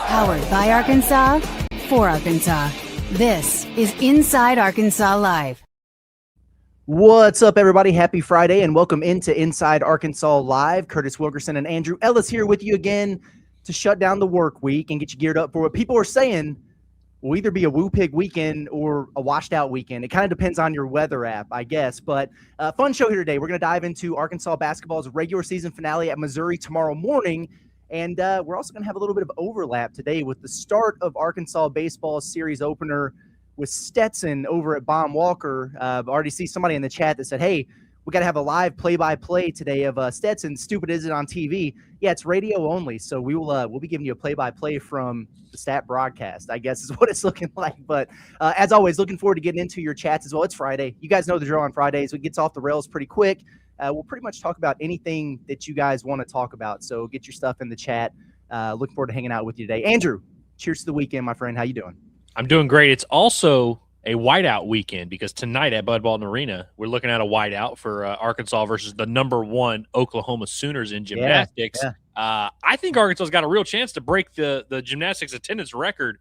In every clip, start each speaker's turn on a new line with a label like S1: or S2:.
S1: Powered by Arkansas, for Arkansas. This is Inside Arkansas Live.
S2: What's up, everybody? Happy Friday, and welcome into Inside Arkansas Live. Curtis Wilkerson and Andrew Ellis here with you again to shut down the work week and get you geared up for what people are saying will either be a Woo Pig weekend or a washed out weekend. It kind of depends on your weather app, I guess. But fun show here today. We're going to dive into Arkansas basketball's regular season finale at Missouri tomorrow morning. And we're also going to have a little bit of overlap today with the start of Arkansas baseball's series opener with Stetson over at Baum Walker. I already see somebody in the chat that said, hey, we got to have a live play-by-play today of Stetson. Stupid is it on TV? Yeah, it's radio only. So we'll be giving you a play-by-play from the stat broadcast, I guess is what it's looking like. But as always, looking forward to getting into your chats as well. It's Friday. You guys know the drill on Fridays. It gets off the rails pretty quick. We'll pretty much talk about anything that you guys want to talk about. So get your stuff in the chat. Looking forward to hanging out with you today. Andrew, cheers to the weekend, my friend. How you doing?
S3: I'm doing great. It's also a whiteout weekend because tonight at Bud Walton Arena, we're looking at a whiteout for Arkansas versus the #1 Oklahoma Sooners in gymnastics. Yeah. I think Arkansas's got a real chance to break the gymnastics attendance record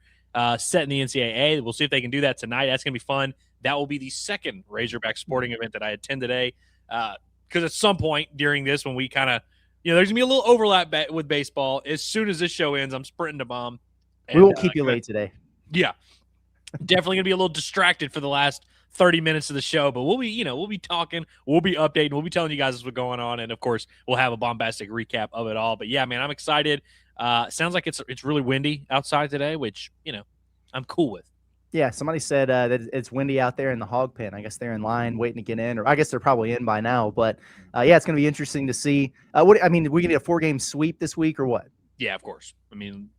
S3: set in the NCAA. We'll see if they can do that tonight. That's going to be fun. That will be the second Razorback sporting event that I attend today. Because at some point during this, when we kind of, there's going to be a little overlap with baseball. As soon as this show ends, I'm sprinting to Baum.
S2: We won't keep you late today.
S3: Yeah. Definitely going to be a little distracted for the last 30 minutes of the show, but we'll be talking, we'll be updating, we'll be telling you guys what's going on, and of course, we'll have a bombastic recap of it all. But yeah, man, I'm excited. Sounds like it's really windy outside today, which, I'm cool with.
S2: Yeah, somebody said that it's windy out there in the hog pen. I guess they're in line waiting to get in, or I guess they're probably in by now. But yeah, it's going to be interesting to see. We going to get a 4-game sweep this week or what?
S3: Yeah, of course. I mean,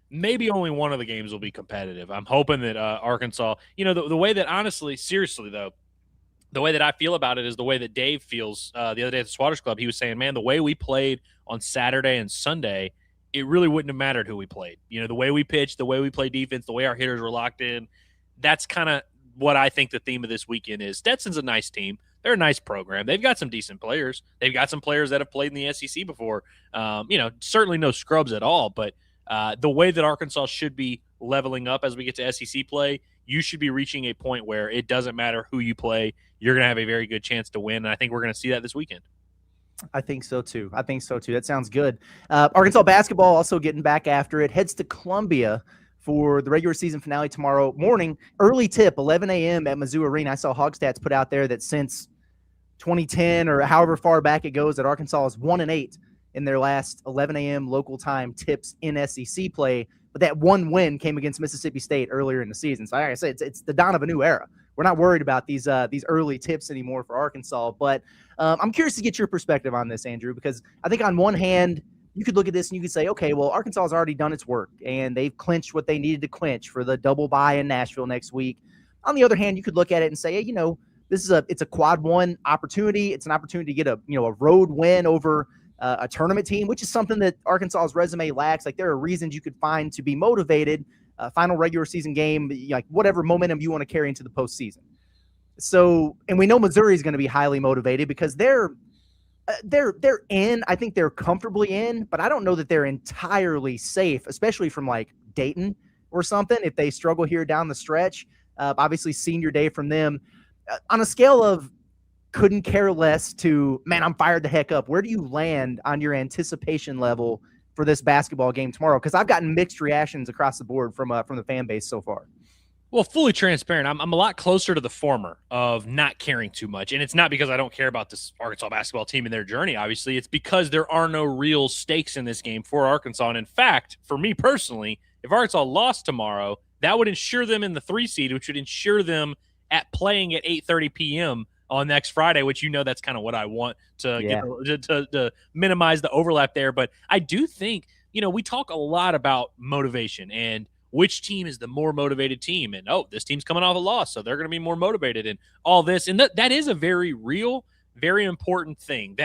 S3: maybe only one of the games will be competitive. I'm hoping that Arkansas, the way that honestly, seriously though, the way that I feel about it is the way that Dave feels. The other day at the Swatters Club, he was saying, man, the way we played on Saturday and Sunday, it really wouldn't have mattered who we played. The way we pitched, the way we played defense, the way our hitters were locked in, that's kind of what I think the theme of this weekend is. Stetson's a nice team. They're a nice program. They've got some decent players. They've got some players that have played in the SEC before. Certainly no scrubs at all, but the way that Arkansas should be leveling up as we get to SEC play, you should be reaching a point where it doesn't matter who you play. You're going to have a very good chance to win, and I think we're going to see that this weekend.
S2: I think so, too. That sounds good. Arkansas basketball also getting back after it. Heads to Columbia for the regular season finale tomorrow morning. Early tip, 11 a.m. at Mizzou Arena. I saw Hogstats put out there that since 2010 or however far back it goes, that Arkansas is 1-8 in their last 11 a.m. local time tips in SEC play. But that one win came against Mississippi State earlier in the season. So like I said, it's the dawn of a new era. We're not worried about these early tips anymore for Arkansas. But I'm curious to get your perspective on this, Andrew, because I think on one hand, you could look at this and you could say, okay, well, Arkansas has already done its work, and they've clinched what they needed to clinch for the double bye in Nashville next week. On the other hand, you could look at it and say, hey, it's a quad one opportunity. It's an opportunity to get a road win over a tournament team, which is something that Arkansas's resume lacks. Like, there are reasons you could find to be motivated. Final regular season game, like whatever momentum you want to carry into the postseason. So, and we know Missouri is going to be highly motivated because they're in. I think they're comfortably in, but I don't know that they're entirely safe, especially from like Dayton or something. If they struggle here down the stretch, obviously senior day from them. On a scale of couldn't care less to, man, I'm fired the heck up, where do you land on your anticipation level for this basketball game tomorrow? Because I've gotten mixed reactions across the board from the fan base so far.
S3: Well, fully transparent, I'm a lot closer to the former of not caring too much. And it's not because I don't care about this Arkansas basketball team and their journey, obviously. It's because there are no real stakes in this game for Arkansas. And in fact, for me personally, if Arkansas lost tomorrow, that would ensure them in the 3 seed, which would ensure them at playing at 8:30 p.m. on next Friday, which that's kind of what I want to minimize the overlap there. But I do think, we talk a lot about motivation and which team is the more motivated team. And, this team's coming off a loss, so they're going to be more motivated and all this. And that is a very real, very important thing.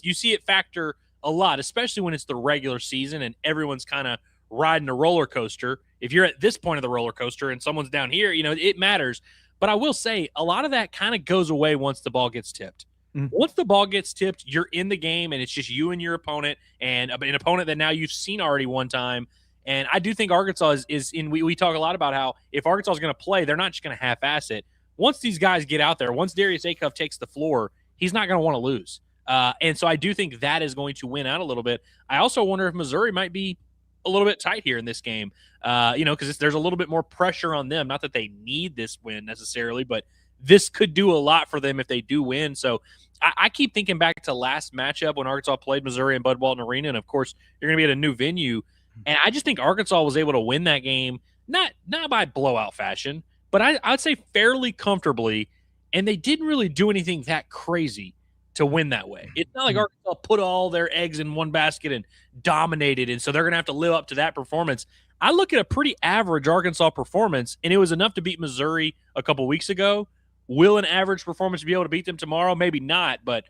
S3: You see it factor a lot, especially when it's the regular season and everyone's kind of riding a roller coaster. If you're at this point of the roller coaster and someone's down here, it matters. But I will say a lot of that kind of goes away once the ball gets tipped. Mm-hmm. Once the ball gets tipped, you're in the game, and it's just you and your opponent, and an opponent that now you've seen already one time. And I do think Arkansas is in. We talk a lot about how if Arkansas is going to play, they're not just going to half-ass it. Once these guys get out there, once Darius Acuff takes the floor, he's not going to want to lose. And so I do think that is going to win out a little bit. I also wonder if Missouri might be a little bit tight here in this game, because there's a little bit more pressure on them. Not that they need this win necessarily, but this could do a lot for them if they do win. So I keep thinking back to last matchup when Arkansas played Missouri in Bud Walton Arena, and of course you're going to be at a new venue. And I just think Arkansas was able to win that game, not by blowout fashion, but I'd say fairly comfortably, and they didn't really do anything that crazy to win that way. It's not like Arkansas put all their eggs in one basket and dominated, and so they're going to have to live up to that performance. I look at a pretty average Arkansas performance, and it was enough to beat Missouri a couple weeks ago. Will an average performance be able to beat them tomorrow? Maybe not, but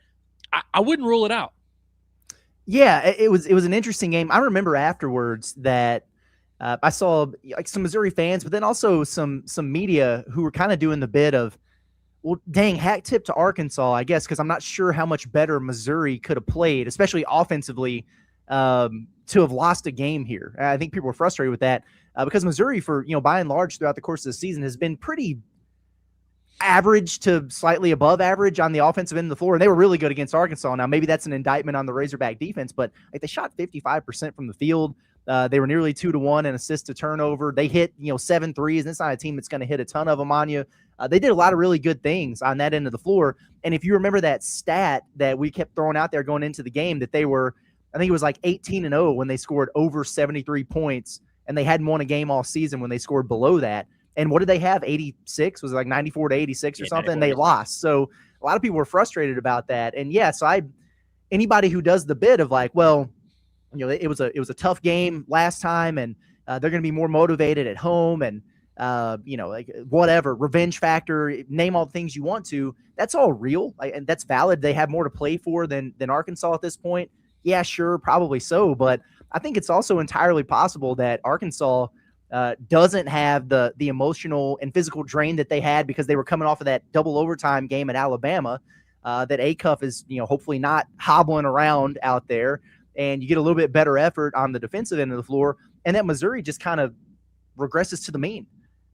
S3: I wouldn't rule it out.
S2: Yeah, it was an interesting game. I remember afterwards that I saw like some Missouri fans, but then also some media who were kind of doing the bit of, well, dang, hat tip to Arkansas, I guess, because I'm not sure how much better Missouri could have played, especially offensively, to have lost a game here. I think people were frustrated with that because Missouri, for by and large throughout the course of the season, has been pretty average to slightly above average on the offensive end of the floor, and they were really good against Arkansas. Now, maybe that's an indictment on the Razorback defense, but like they shot 55% from the field. They were nearly 2-1 in assist to turnover. They hit 7 threes, and it's not a team that's going to hit a ton of them on you. They did a lot of really good things on that end of the floor. And if you remember that stat that we kept throwing out there going into the game, that they were, I think it was like 18-0 when they scored over 73 points, and they hadn't won a game all season when they scored below that. And what did they have? 86? Was it like 94-86 or something? And they lost. So a lot of people were frustrated about that. And yeah, so anybody who does the bit of like, well, it was a tough game last time, and they're going to be more motivated at home, and like whatever, revenge factor, name all the things you want to. That's all real, and that's valid. They have more to play for than Arkansas at this point. Yeah, sure, probably so, but I think it's also entirely possible that Arkansas doesn't have the emotional and physical drain that they had because they were coming off of that double overtime game at Alabama. That Acuff is hopefully not hobbling around out there, and you get a little bit better effort on the defensive end of the floor, and that Missouri just kind of regresses to the mean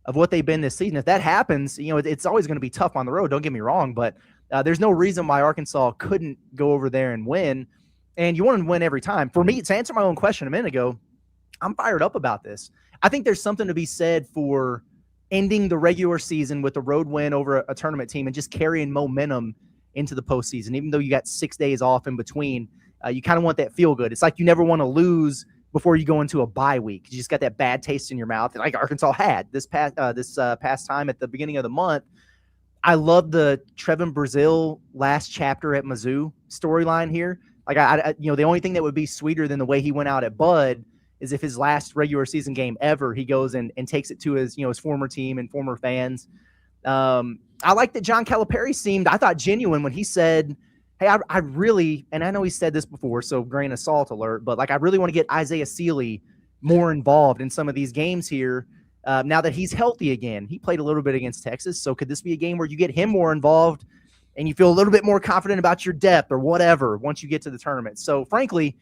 S2: of what they've been this season. If that happens, it's always going to be tough on the road. Don't get me wrong, but there's no reason why Arkansas couldn't go over there and win. And you want to win every time. For me, to answer my own question a minute ago, I'm fired up about this. I think there's something to be said for ending the regular season with a road win over a tournament team and just carrying momentum into the postseason. Even though you got 6 days off in between, you kind of want that feel good. It's like you never want to lose before you go into a bye week. You just got that bad taste in your mouth, like Arkansas had this past time at the beginning of the month. I love the Trevin Brazile last chapter at Mizzou storyline here. Like the only thing that would be sweeter than the way he went out at Bud is if his last regular season game ever, he goes and takes it to his his former team and former fans. I like that John Calipari seemed, I thought, genuine when he said, hey, I really, and I know he said this before, so grain of salt alert, but like I really want to get Isaiah Sealy more involved in some of these games here now that he's healthy again. He played a little bit against Texas, so could this be a game where you get him more involved and you feel a little bit more confident about your depth or whatever once you get to the tournament? So frankly,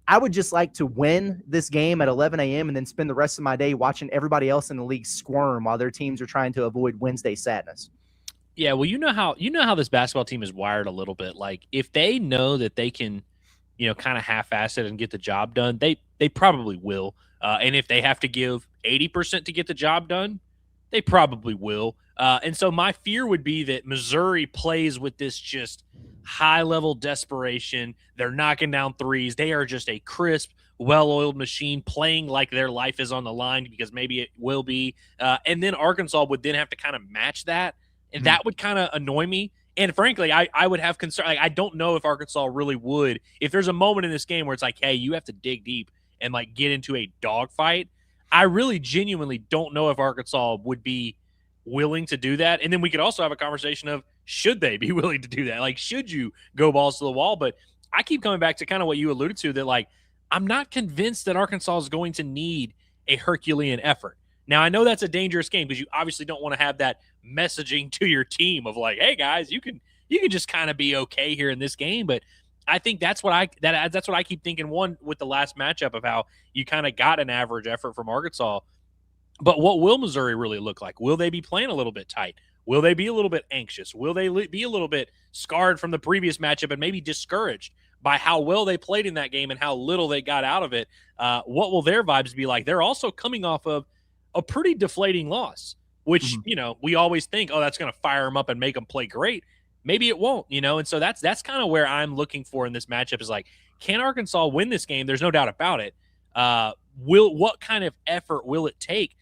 S2: I would just like to win this game at 11 a.m. and then spend the rest of my day watching everybody else in the league squirm while their teams are trying to avoid Wednesday sadness.
S3: Yeah, well, you know how this basketball team is wired a little bit. Like if they know that they can, kind of half-ass it and get the job done, they probably will. And if they have to give 80% to get the job done, they probably will. And so my fear would be that Missouri plays with this just high-level desperation. They're knocking down threes. They are just a crisp, well-oiled machine playing like their life is on the line because maybe it will be. And then Arkansas would then have to kind of match that. And that would kind of annoy me. And frankly, I would have concern. Like, I don't know if Arkansas really would. If there's a moment in this game where it's like, hey, you have to dig deep and like get into a dogfight, I really genuinely don't know if Arkansas would be willing to do that. And then we could also have a conversation of, should they be willing to do that? Like, should you go balls to the wall? But I keep coming back to kind of what you alluded to, that like, I'm not convinced that Arkansas is going to need a Herculean effort. Now, I know that's a dangerous game because you obviously don't want to have that messaging to your team of like, hey, guys, you can just kind of be okay here in this game. But I think that's what I keep thinking. One, with the last matchup of how you kind of got an average effort from Arkansas, but what will Missouri really look like? Will they be playing a little bit tight? Will they be a little bit anxious? Will they be a little bit scarred from the previous matchup and maybe discouraged by how well they played in that game and how little they got out of it? What will their vibes be like? They're also coming off of a pretty deflating loss, which, we always think, oh, that's going to fire them up and make them play great. Maybe it won't, and so that's kind of where I'm looking for in this matchup is like, can Arkansas win this game? There's no doubt about it. What kind of effort will it take?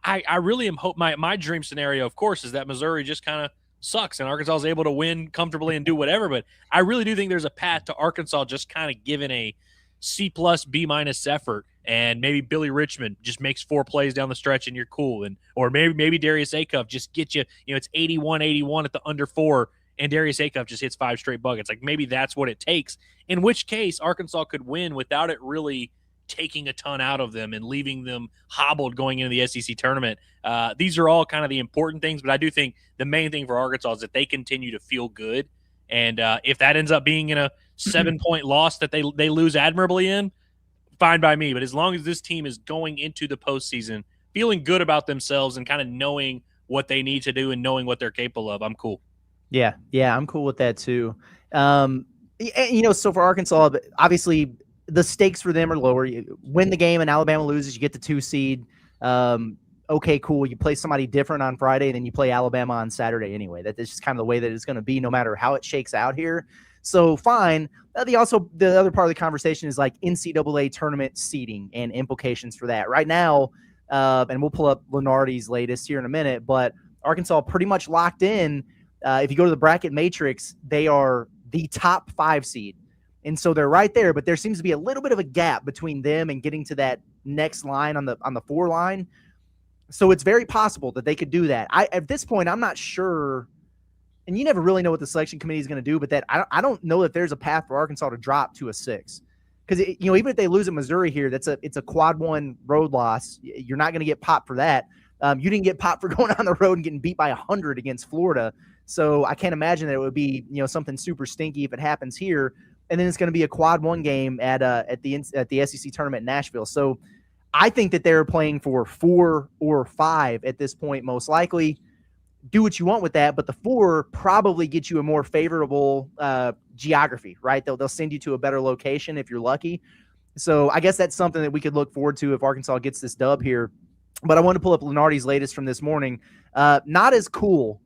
S3: I really am my dream scenario, of course, is that Missouri just kind of sucks and Arkansas is able to win comfortably and do whatever. But I really do think there's a path to Arkansas just kind of giving a C+, B- effort, and maybe Billy Richmond just makes 4 plays down the stretch and you're cool. Or maybe Darius Acuff just gets you, it's 81-81 at the under 4, and Darius Acuff just hits 5 straight buckets. Like, maybe that's what it takes, in which case Arkansas could win without it really taking a ton out of them and leaving them hobbled going into the SEC tournament. These are all kind of the important things, but I do think the main thing for Arkansas is that they continue to feel good. And if that ends up being in a 7-point loss that they lose admirably in, fine by me. But as long as this team is going into the postseason feeling good about themselves and kind of knowing what they need to do and knowing what they're capable of, I'm cool.
S2: Yeah, I'm cool with that too. So for Arkansas, obviously the stakes for them are lower. You win the game and Alabama loses, you get the 2 seed. Okay, cool. You play somebody different on Friday, then you play Alabama on Saturday anyway. That's just kind of the way that it's going to be no matter how it shakes out here. So fine. The other part of the conversation is like NCAA tournament seeding and implications for that. Right now, and we'll pull up Lenardi's latest here in a minute, but Arkansas pretty much locked in. If you go to the bracket matrix, they are the top 5 seed. And so they're right there, but there seems to be a little bit of a gap between them and getting to that next line on the 4 line. So it's very possible that they could do that. At this point, I'm not sure, and you never really know what the selection committee is going to do, but that I don't know that there's a path for Arkansas to drop to a 6. Because even if they lose at Missouri here, it's a quad 1 road loss. You're not going to get popped for that. You didn't get popped for going on the road and getting beat by 100 against Florida. So I can't imagine that it would be something super stinky if it happens here. And then it's going to be a quad 1 game at the SEC tournament in Nashville. So I think that they're playing for 4 or 5 at this point, most likely. Do what you want with that, but the 4 probably get you a more favorable geography, right? They'll send you to a better location if you're lucky. So I guess that's something that we could look forward to if Arkansas gets this dub here. But I want to pull up Lenardi's latest from this morning. Not as cool,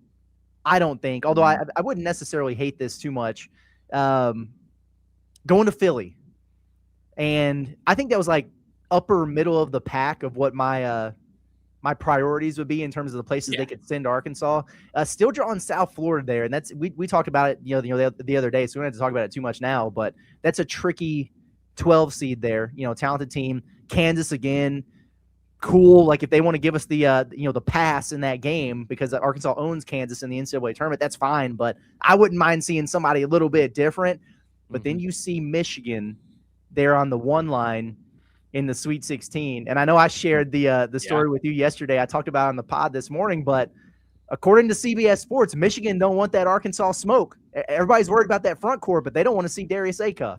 S2: I don't think, although I wouldn't necessarily hate this too much. Going to Philly. And I think that was like upper middle of the pack of what my priorities would be in terms of the places they could send Arkansas. Still drawing South Florida there, and that's we talked about it the other day, so we don't have to talk about it too much now. But that's a tricky 12 seed there. Talented team. Kansas again, cool. Like if they want to give us the pass in that game because Arkansas owns Kansas in the NCAA tournament, that's fine. But I wouldn't mind seeing somebody a little bit different. But then you see Michigan there on the 1 line in the Sweet 16. And I know I shared the story with you yesterday. I talked about it on the pod this morning, but according to CBS Sports, Michigan don't want that Arkansas smoke. Everybody's worried about that front court, but they don't want to see Darius Acuff.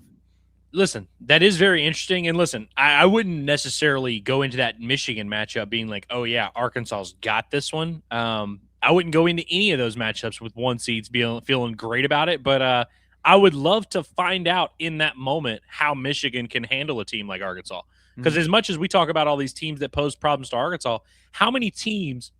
S3: Listen, that is very interesting. And listen, I wouldn't necessarily go into that Michigan matchup being like, oh, yeah, Arkansas's got this one. I wouldn't go into any of those matchups with 1 seeds feeling great about it. But I would love to find out in that moment how Michigan can handle a team like Arkansas. Because as much as we talk about all these teams that pose problems to Arkansas, how many teams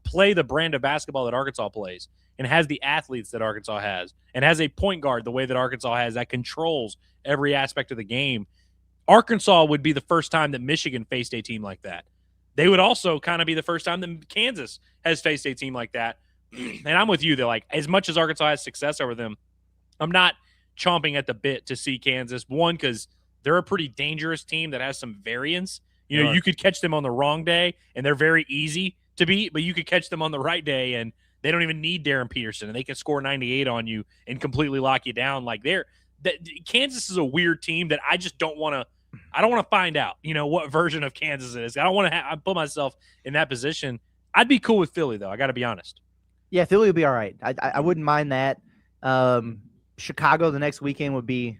S3: play the brand of basketball that Arkansas plays and has the athletes that Arkansas has and has a point guard the way that Arkansas has that controls every aspect of the game? Arkansas would be the first time that Michigan faced a team like that. They would also kind of be the first time that Kansas has faced a team like that. And I'm with you, though. Like, as much as Arkansas has success over them, I'm not chomping at the bit to see Kansas. One, because they're a pretty dangerous team that has some variance. You could catch them on the wrong day, and they're very easy to beat, but you could catch them on the right day, and they don't even need Darren Peterson, and they can score 98 on you and completely lock you down. Like Kansas is a weird team that I just don't want to – I don't want to find out, what version of Kansas it is. I don't want to put myself in that position. I'd be cool with Philly, though. I got to be honest.
S2: Yeah, Philly would be all right. I wouldn't mind that. Chicago the next weekend would be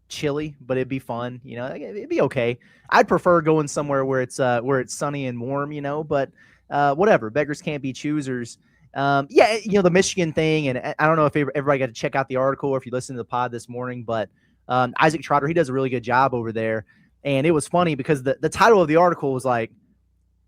S2: chilly, but it'd be fun. It'd be okay. I'd prefer going somewhere where it's sunny and warm. But whatever. Beggars can't be choosers. The Michigan thing, and I don't know if everybody got to check out the article or if you listened to the pod this morning, but Isaac Trotter, he does a really good job over there. And it was funny because the title of the article was like,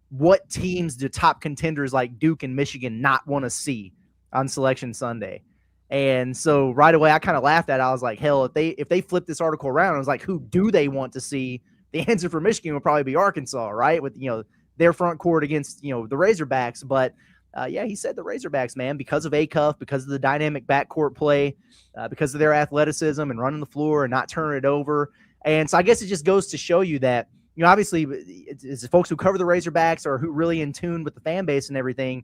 S2: what teams do top contenders like Duke and Michigan not want to see on Selection Sunday? And so right away, I kind of laughed at it. I was like, hell, if they flip this article around, I was like, who do they want to see? The answer for Michigan would probably be Arkansas, right? With, their front court against, the Razorbacks. But he said the Razorbacks, man, because of Acuff, because of the dynamic backcourt play, because of their athleticism and running the floor and not turning it over. And so I guess it just goes to show you that, obviously it's folks who cover the Razorbacks or who really in tune with the fan base and everything,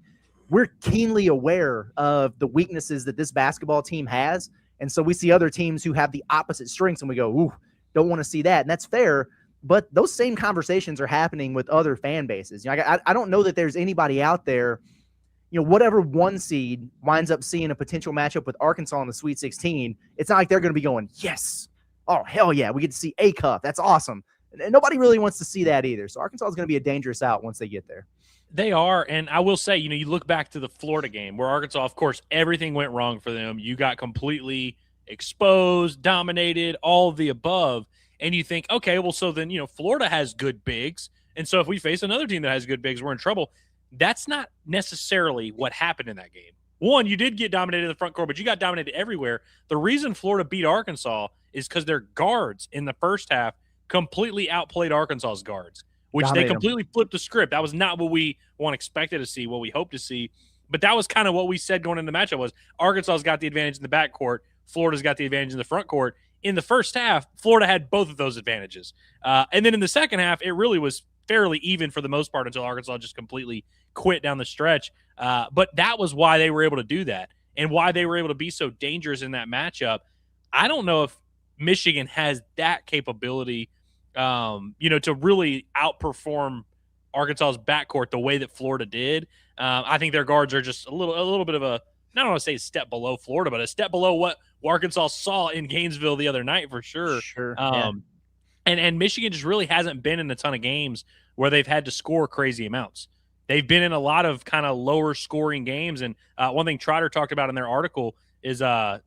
S2: we're keenly aware of the weaknesses that this basketball team has. And so we see other teams who have the opposite strengths and we go, ooh, don't want to see that. And that's fair. But those same conversations are happening with other fan bases. I don't know that there's anybody out there, whatever one seed winds up seeing a potential matchup with Arkansas in the Sweet 16, it's not like they're going to be going, yes, oh, hell yeah, we get to see Acuff. That's awesome. And nobody really wants to see that either. So Arkansas is going to be a dangerous out once they get there.
S3: They are, and I will say, you look back to the Florida game where Arkansas, of course, everything went wrong for them. You got completely exposed, dominated, all of the above, and you think, okay, well, so then, Florida has good bigs, and so if we face another team that has good bigs, we're in trouble. That's not necessarily what happened in that game. One, you did get dominated in the front court, but you got dominated everywhere. The reason Florida beat Arkansas is because their guards in the first half completely outplayed Arkansas's guards, which they completely flipped the script. That was not what we expected to see, what we hoped to see. But that was kind of what we said going into the matchup was Arkansas's got the advantage in the backcourt. Florida's got the advantage in the front court. In the first half, Florida had both of those advantages. And then in the second half, it really was fairly even for the most part until Arkansas just completely quit down the stretch. But that was why they were able to do that and why they were able to be so dangerous in that matchup. I don't know if Michigan has that capability to really outperform Arkansas's backcourt the way that Florida did. I think their guards are just a little bit of I don't want to say a step below Florida, but a step below what Arkansas saw in Gainesville the other night for sure. And Michigan just really hasn't been in a ton of games where they've had to score crazy amounts. They've been in a lot of kind of lower scoring games. And one thing Trotter talked about in their article is how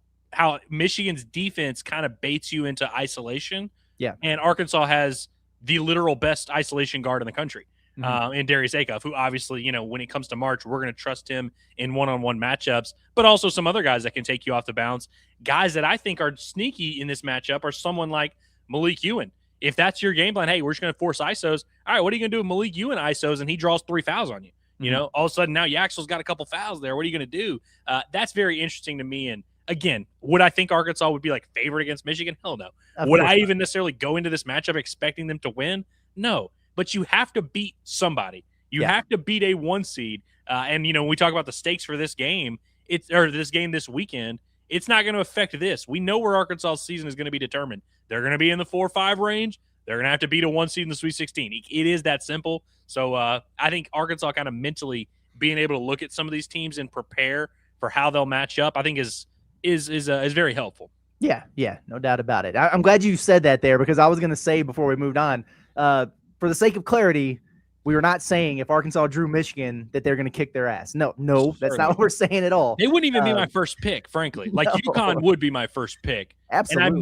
S3: Michigan's defense kind of baits you into isolation.
S2: Yeah.
S3: And Arkansas has the literal best isolation guard in the country in Darius Acuff, who obviously, when it comes to March, we're going to trust him in one-on-one matchups, but also some other guys that can take you off the bounce. Guys that I think are sneaky in this matchup are someone like Malik Ewan. If that's your game plan, hey, we're just going to force ISOs. All right, what are you going to do with Malik Ewan ISOs and he draws 3 fouls on you? All of a sudden now Yaxel's got a couple fouls there. What are you going to do? That's very interesting to me. And again, would I think Arkansas would be like favored against Michigan? Hell no. Would I even necessarily go into this matchup expecting them to win? No. But you have to beat somebody. You have to beat a 1 seed. And when we talk about the stakes for this game, this game this weekend, it's not going to affect this. We know where Arkansas's season is going to be determined. They're going to be in the 4-5 range. They're going to have to beat a 1 seed in the Sweet 16. It is that simple. So I think Arkansas kind of mentally being able to look at some of these teams and prepare for how they'll match up, I think is very helpful.
S2: Yeah, no doubt about it. I'm glad you said that there because I was going to say before we moved on, for the sake of clarity, we were not saying if Arkansas drew Michigan that they're going to kick their ass. No, that's not what we're saying at all.
S3: They wouldn't even be my first pick, frankly. Like UConn would be my first pick.
S2: Absolutely.
S3: And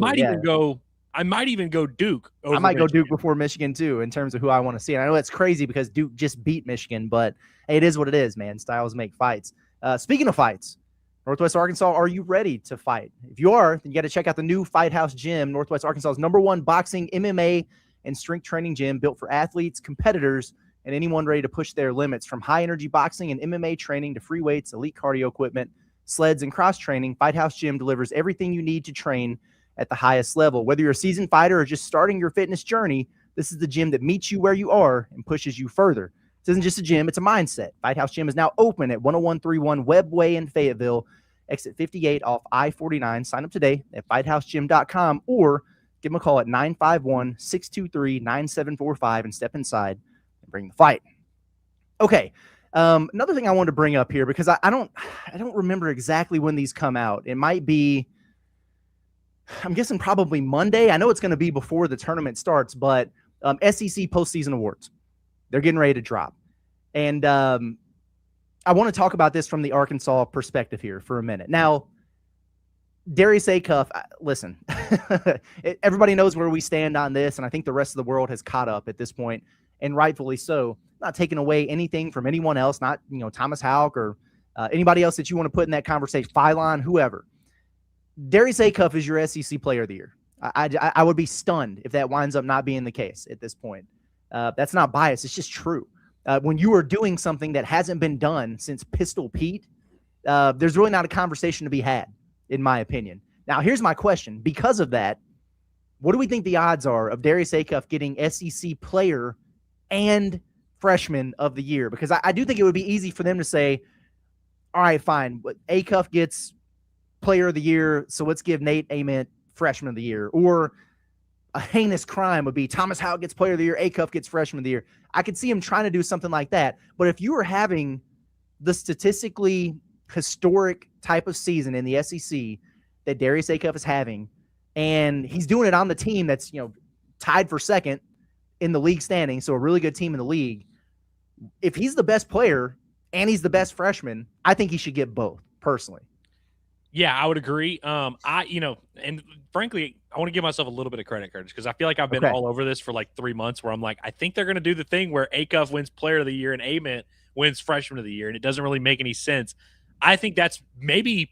S3: I might even go Duke.
S2: I might go Duke before Michigan too in terms of who I want to see. And I know that's crazy because Duke just beat Michigan, but hey, it is what it is, man. Styles make fights. Speaking of fights, Northwest Arkansas, are you ready to fight? If you are, then you got to check out the new Fight House Gym, Northwest Arkansas's #1 boxing, MMA, and strength training gym built for athletes, competitors, and anyone ready to push their limits. From high-energy boxing and MMA training to free weights, elite cardio equipment, sleds, and cross-training, Fight House Gym delivers everything you need to train at the highest level. Whether you're a seasoned fighter or just starting your fitness journey, this is the gym that meets you where you are and pushes you further. This isn't just a gym, it's a mindset. Fight House Gym is now open at 10131 Webb Way in Fayetteville, exit 58 off I-49. Sign up today at fighthousegym.com or give them a call at 951-623-9745 and step inside and bring the fight. Okay. Another thing I wanted to bring up here because I don't remember exactly when these come out. It might be I'm guessing probably Monday. I know it's going to be before the tournament starts, but SEC postseason awards, they're getting ready to drop. And I want to talk about this from the Arkansas perspective here for a minute. Now, Darius Acuff, listen, everybody knows where we stand on this, and I think the rest of the world has caught up at this point, and rightfully so. Not taking away anything from anyone else, not Thomas Houck or anybody else that you want to put in that conversation, Phylon, whoever. Darius Acuff is your SEC Player of the Year. I would be stunned if that winds up not being the case at this point. That's not bias. It's just true. When you are doing something that hasn't been done since Pistol Pete, there's really not a conversation to be had, in my opinion. Now, here's my question. Because of that, what do we think the odds are of Darius Acuff getting SEC Player and Freshman of the Year? Because I do think it would be easy for them to say, all right, fine, Acuff gets Player of the Year, so let's give Nate Ament Freshman of the Year. Or a heinous crime would be Thomas Houck gets Player of the Year, Acuff gets Freshman of the Year. I could see him trying to do something like that. But if you were having the statistically historic type of season in the SEC that Darius Acuff is having, and he's doing it on the team that's tied for second in the league standing, so a really good team in the league, if he's the best player and he's the best freshman, I think he should get both, personally.
S3: Yeah, I would agree. And frankly, I want to give myself a little bit of credit, Curtis, because I feel like I've been all over this for like 3 months where I'm like, I think they're going to do the thing where Acuff wins Player of the Year and Ament wins Freshman of the Year, and it doesn't really make any sense. I think that's maybe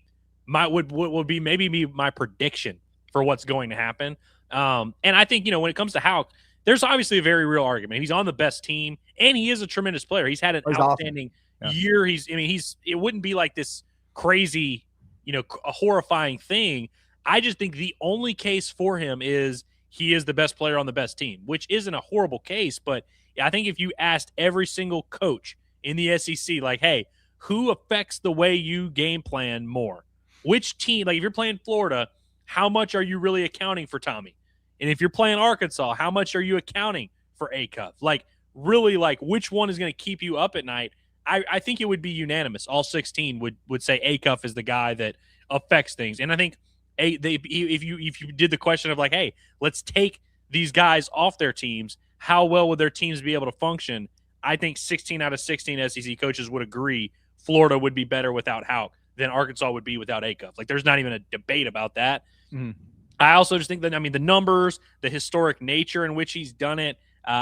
S3: would be my prediction for what's going to happen. And I think, when it comes to Houck, there's obviously a very real argument. He's on the best team, and he is a tremendous player. He's had an outstanding year. It wouldn't be like this crazy, a horrifying thing. I just think the only case for him is he is the best player on the best team, which isn't a horrible case. But I think if you asked every single coach in the SEC, like, hey, who affects the way you game plan more? Which team, like if you're playing Florida, how much are you really accounting for Tommy? And if you're playing Arkansas, how much are you accounting for Acuff? Like, really, like, which one is going to keep you up at night? I think it would be unanimous. All 16 would say Acuff is the guy that affects things. And I think if you did the question of like, hey, let's take these guys off their teams, how well would their teams be able to function? I think 16 out of 16 SEC coaches would agree Florida would be better without Houck than Arkansas would be without Acuff. Like, there's not even a debate about that. Mm-hmm. I also just think that, the numbers, the historic nature in which he's done it,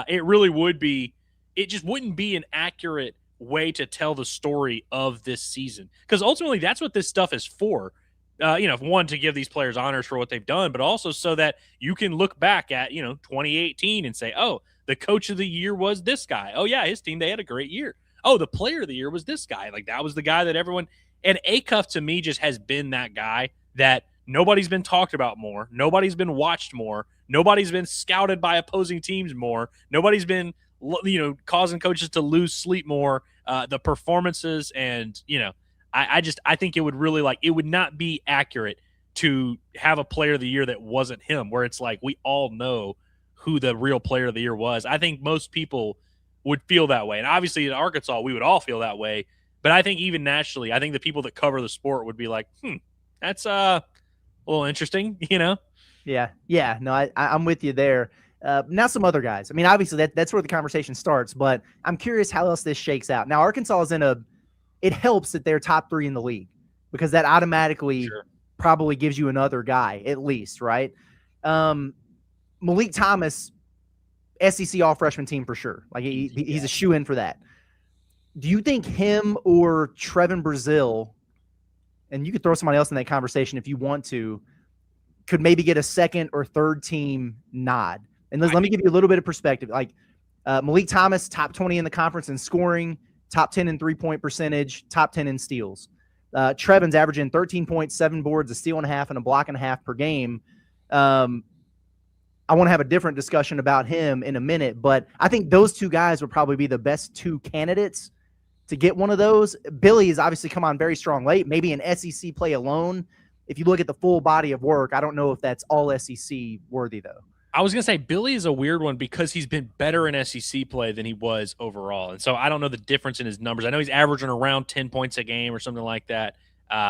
S3: it really would be – it just wouldn't be an accurate way to tell the story of this season. Because ultimately that's what this stuff is for. One, to give these players honors for what they've done, but also so that you can look back at, 2018 and say, oh, the coach of the year was this guy. Oh, yeah, his team, they had a great year. Oh, the player of the year was this guy. Like, that was the guy that everyone – and Acuff, to me, just has been that guy that – nobody's been talked about more. Nobody's been watched more. Nobody's been scouted by opposing teams more. Nobody's been, causing coaches to lose sleep more. The performances and, I think it would really it would not be accurate to have a player of the year that wasn't him, where it's like we all know who the real player of the year was. I think most people would feel that way. And obviously in Arkansas, we would all feel that way. But I think even nationally, I think the people that cover the sport would be like, that's a little interesting,
S2: Yeah. No, I'm with you there. Now some other guys. Obviously that's where the conversation starts, but I'm curious how else this shakes out. Now Arkansas is it helps that they're top 3 in the league because that automatically probably gives you another guy at least, right? Malik Thomas, SEC all-freshman team for sure. Like he's a shoe-in for that. Do you think him or Trevin Brazil, and you could throw somebody else in that conversation if you want to, could maybe get a second or third team nod? And let me give you a little bit of perspective. Like Malik Thomas, top 20 in the conference in scoring, top 10 in three-point percentage, top 10 in steals. Trevin's averaging 13 points, 7 boards, a steal and a half, and a block and a half per game. I want to have a different discussion about him in a minute, but I think those two guys would probably be the best 2 candidates to get one of those. Billy has obviously come on very strong late, maybe an SEC play alone. If you look at the full body of work, I don't know if that's all SEC worthy, though.
S3: I was going to say Billy is a weird one because he's been better in SEC play than he was overall. And so I don't know the difference in his numbers. I know he's averaging around 10 points a game or something like that.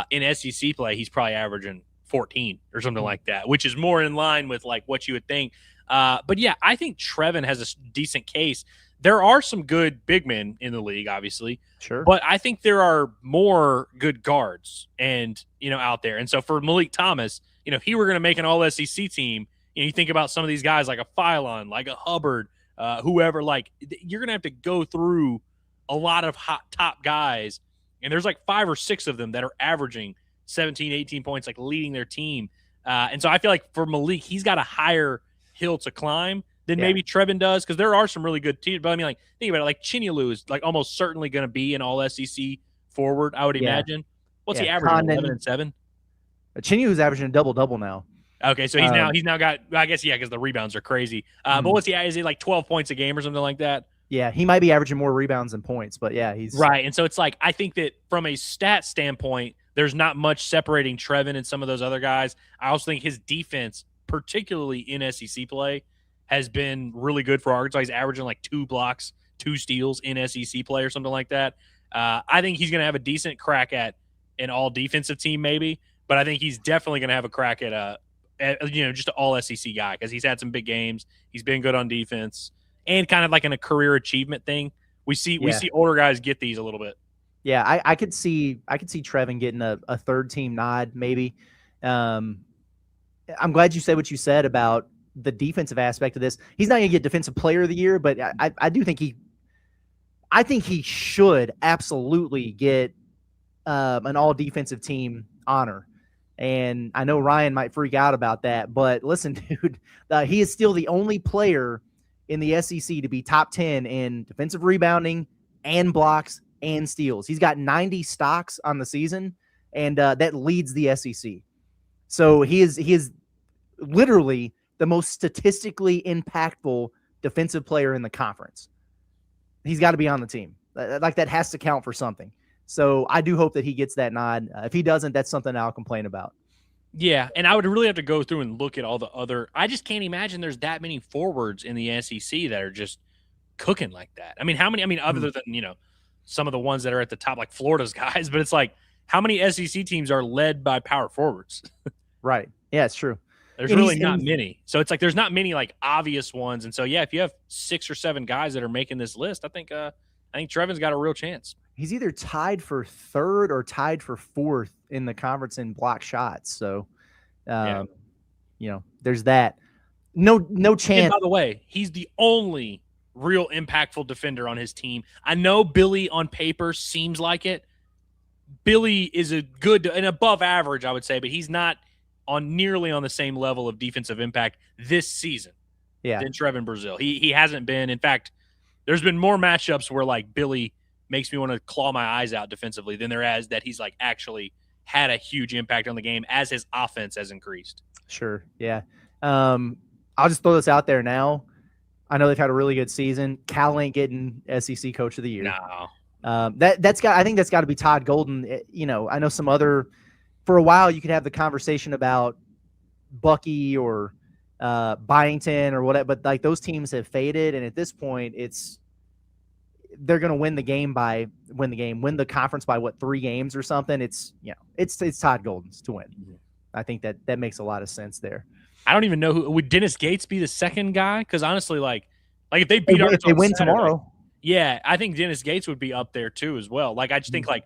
S3: In SEC play, he's probably averaging 14 or something like that, which is more in line with like what you would think. But yeah, I think Trevin has a decent case. There are some good big men in the league, obviously.
S2: Sure.
S3: But I think there are more good guards and, out there. And so for Malik Thomas, if he were going to make an all SEC team, you think about some of these guys like a Phylon, like a Hubbard, whoever, like you're going to have to go through a lot of hot top guys. And there's like 5 or 6 of them that are averaging 17, 18 points, like leading their team. And so I feel like for Malik, he's got a higher hill to climb than maybe Trevin does, because there are some really good teams. But I mean, like, think about it, like Chinyelu is like almost certainly going to be an all SEC forward, I would imagine. What's he averaging? 11 and 7?
S2: Chinyelu's averaging a double now.
S3: Okay, so he's now got, I guess, because the rebounds are crazy. But what's he? Is he like 12 points a game or something like that?
S2: Yeah, he might be averaging more rebounds than points, but yeah, he's
S3: right. And so it's like, I think that from a stat standpoint, there's not much separating Trevin and some of those other guys. I also think his defense, particularly in SEC play, has been really good for Arkansas. He's averaging like 2 blocks, 2 steals in SEC play or something like that. I think he's going to have a decent crack at an all defensive team maybe, but I think he's definitely going to have a crack at just an all SEC guy, because he's had some big games. He's been good on defense, and kind of like in a career achievement thing. We see older guys get these a little bit.
S2: Yeah, I could see Trevin getting a third team nod maybe. I'm glad you said what you said about the defensive aspect of this. He's not going to get Defensive Player of the Year, but I do think he should absolutely get an all defensive team honor. And I know Ryan might freak out about that, but listen, dude, he is still the only player in the SEC to be top 10 in defensive rebounding and blocks and steals. He's got 90 stocks on the season, and that leads the SEC. So he is literally the most statistically impactful defensive player in the conference. He's got to be on the team. Like, that has to count for something. So I do hope that he gets that nod. If he doesn't, that's something I'll complain about.
S3: Yeah, and I would really have to go through and look at all the other – I just can't imagine there's that many forwards in the SEC that are just cooking like that. I mean, how many – other than, some of the ones that are at the top, like Florida's guys, but it's like, how many SEC teams are led by power forwards?
S2: Right. Yeah, it's true.
S3: There's really not many. So it's like there's not many like obvious ones. And so, yeah, if you have 6 or 7 guys that are making this list, I think Trevin's got a real chance.
S2: He's either tied for 3rd or tied for 4th in the conference in block shots. So, there's that. No chance.
S3: And by the way, he's the only real impactful defender on his team. I know Billy on paper seems like it. Billy is a good and above average, I would say, but he's not nearly on the same level of defensive impact this season than Trevin Brazile. He hasn't been. In fact, there's been more matchups where like Billy makes me want to claw my eyes out defensively than there has that he's like actually had a huge impact on the game as his offense has increased. Sure.
S2: Yeah. I'll just throw this out there now. I know they've had a really good season. Cal ain't getting SEC Coach of the Year.
S3: No.
S2: I think that's got to be Todd Golden. I know some other, for a while you could have the conversation about Bucky or Byington or whatever, but like those teams have faded, and at this point they're going to win the conference by 3 games or something. It's Todd Golden's to win. Mm-hmm. I think that makes a lot of sense there.
S3: I don't even know would Dennis Gates be the second guy? Because honestly, like if they beat
S2: if they win tomorrow,
S3: yeah, I think Dennis Gates would be up there too as well. Like I just think like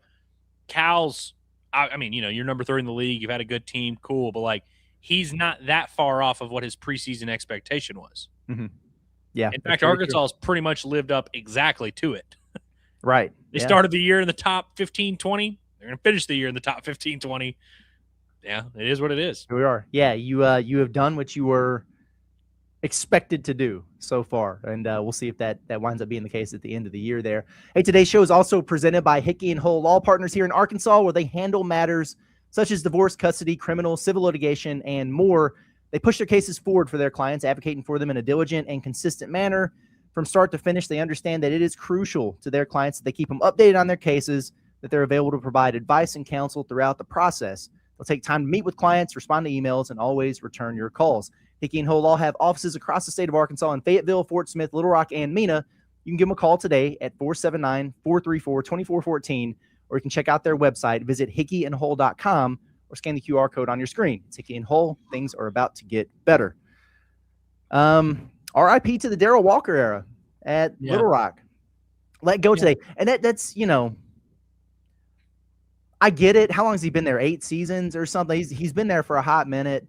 S3: Cal's. I mean, you're number 3 in the league. You've had a good team, cool, but like he's not that far off of what his preseason expectation was.
S2: Mm-hmm. Yeah.
S3: In fact, Arkansas has pretty much lived up exactly to it.
S2: Right.
S3: They started the year in the top 15, 20. They're going to finish the year in the top 15, 20. Yeah, it is what it is.
S2: Here we are. Yeah, you have done what you were expected to do so far, and we'll see if that winds up being the case at the end of the year there. Hey, today's show is also presented by Hickey & Hull Law Partners here in Arkansas, where they handle matters such as divorce, custody, criminal, civil litigation, and more. They push their cases forward for their clients, advocating for them in a diligent and consistent manner. From start to finish, they understand that it is crucial to their clients that they keep them updated on their cases, that they're available to provide advice and counsel throughout the process. They'll take time to meet with clients, respond to emails, and always return your calls. Hickey & Hull Law have offices across the state of Arkansas in Fayetteville, Fort Smith, Little Rock, and Mena. You can give them a call today at 479-434-2414, or you can check out their website, visit hickeyandhull.com, or scan the QR code on your screen. It's Hickey and Hull. Things are about to get better. RIP to the Darrell Walker era at Little Rock. Let go today. And that's, I get it. How long has he been there? 8 seasons or something? He's been there for a hot minute.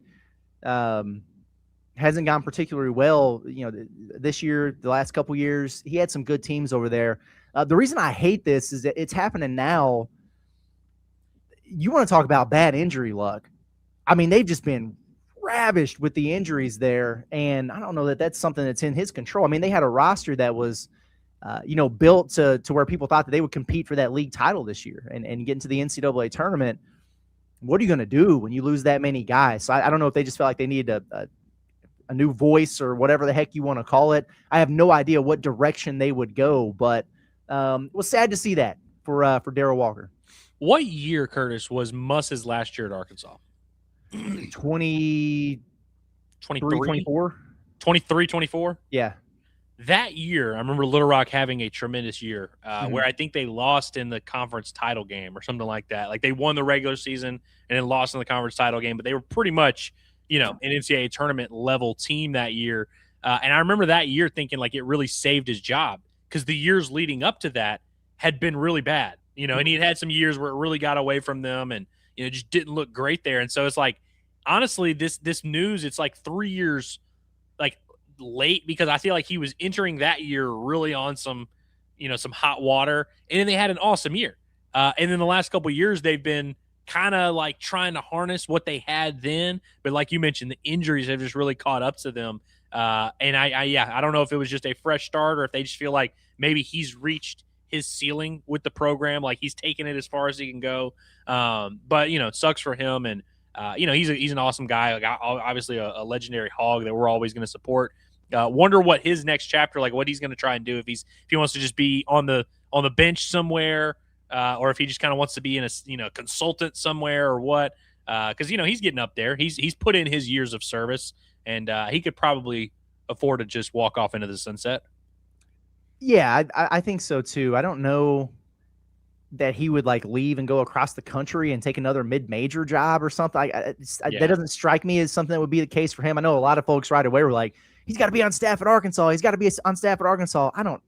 S2: Hasn't gone particularly well, this year, the last couple years. He had some good teams over there. The reason I hate this is that it's happening now. You want to talk about bad injury luck. I mean, they've just been ravished with the injuries there, and I don't know that that's something that's in his control. I mean, they had a roster that was, built to where people thought that they would compete for that league title this year and get into the NCAA tournament. What are you going to do when you lose that many guys? So I don't know if they just felt like they needed a new voice or whatever the heck you want to call it. I have no idea what direction they would go, but it was sad to see that for Darrell Walker.
S3: What year, Curtis, was Muss's last year at Arkansas?
S2: 23, 24?
S3: 23, 24?
S2: Yeah.
S3: That year, I remember Little Rock having a tremendous year where I think they lost in the conference title game or something like that. Like they won the regular season and then lost in the conference title game, but they were pretty much, an NCAA tournament level team that year. And I remember that year thinking like it really saved his job because the years leading up to that had been really bad, and he'd had some years where it really got away from them and, just didn't look great there. And so it's like, honestly, this news, it's like 3 years like late because I feel like he was entering that year really on some, some hot water. And then they had an awesome year. And then the last couple of years, they've been kind of like trying to harness what they had then. But like you mentioned, the injuries have just really caught up to them. And I don't know if it was just a fresh start or if they just feel like maybe he's reached his ceiling with the program. Like he's taken it as far as he can go. But, it sucks for him. And, he's an awesome guy. Like obviously a legendary Hog that we're always going to support. Wonder what his next chapter, like what he's going to try and do if he wants to just be on the bench somewhere, or if he just kind of wants to be in a consultant somewhere or what. Because he's getting up there. He's put in his years of service, and he could probably afford to just walk off into the sunset.
S2: Yeah, I think so too. I don't know that he would like leave and go across the country and take another mid-major job or something. That doesn't strike me as something that would be the case for him. I know a lot of folks right away were like, he's got to be on staff at Arkansas. He's got to be on staff at Arkansas. I don't.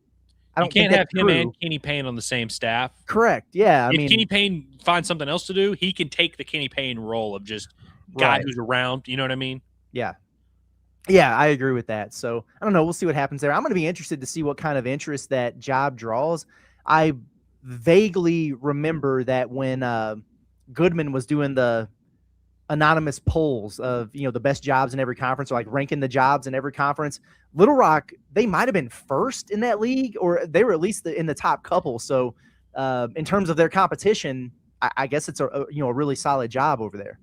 S3: You can't have him and Kenny Payne on the same staff.
S2: Correct. Yeah. I mean,
S3: Kenny Payne finds something else to do, he can take the Kenny Payne role of just guy who's around. You know what I mean?
S2: Yeah. Yeah, I agree with that. So I don't know. We'll see what happens there. I'm going to be interested to see what kind of interest that job draws. I vaguely remember that when Goodman was doing the anonymous polls of, the best jobs in every conference, or like ranking the jobs in every conference, Little Rock, they might have been first in that league, or they were at least in the top couple. So in terms of their competition, I guess it's a really solid job over there.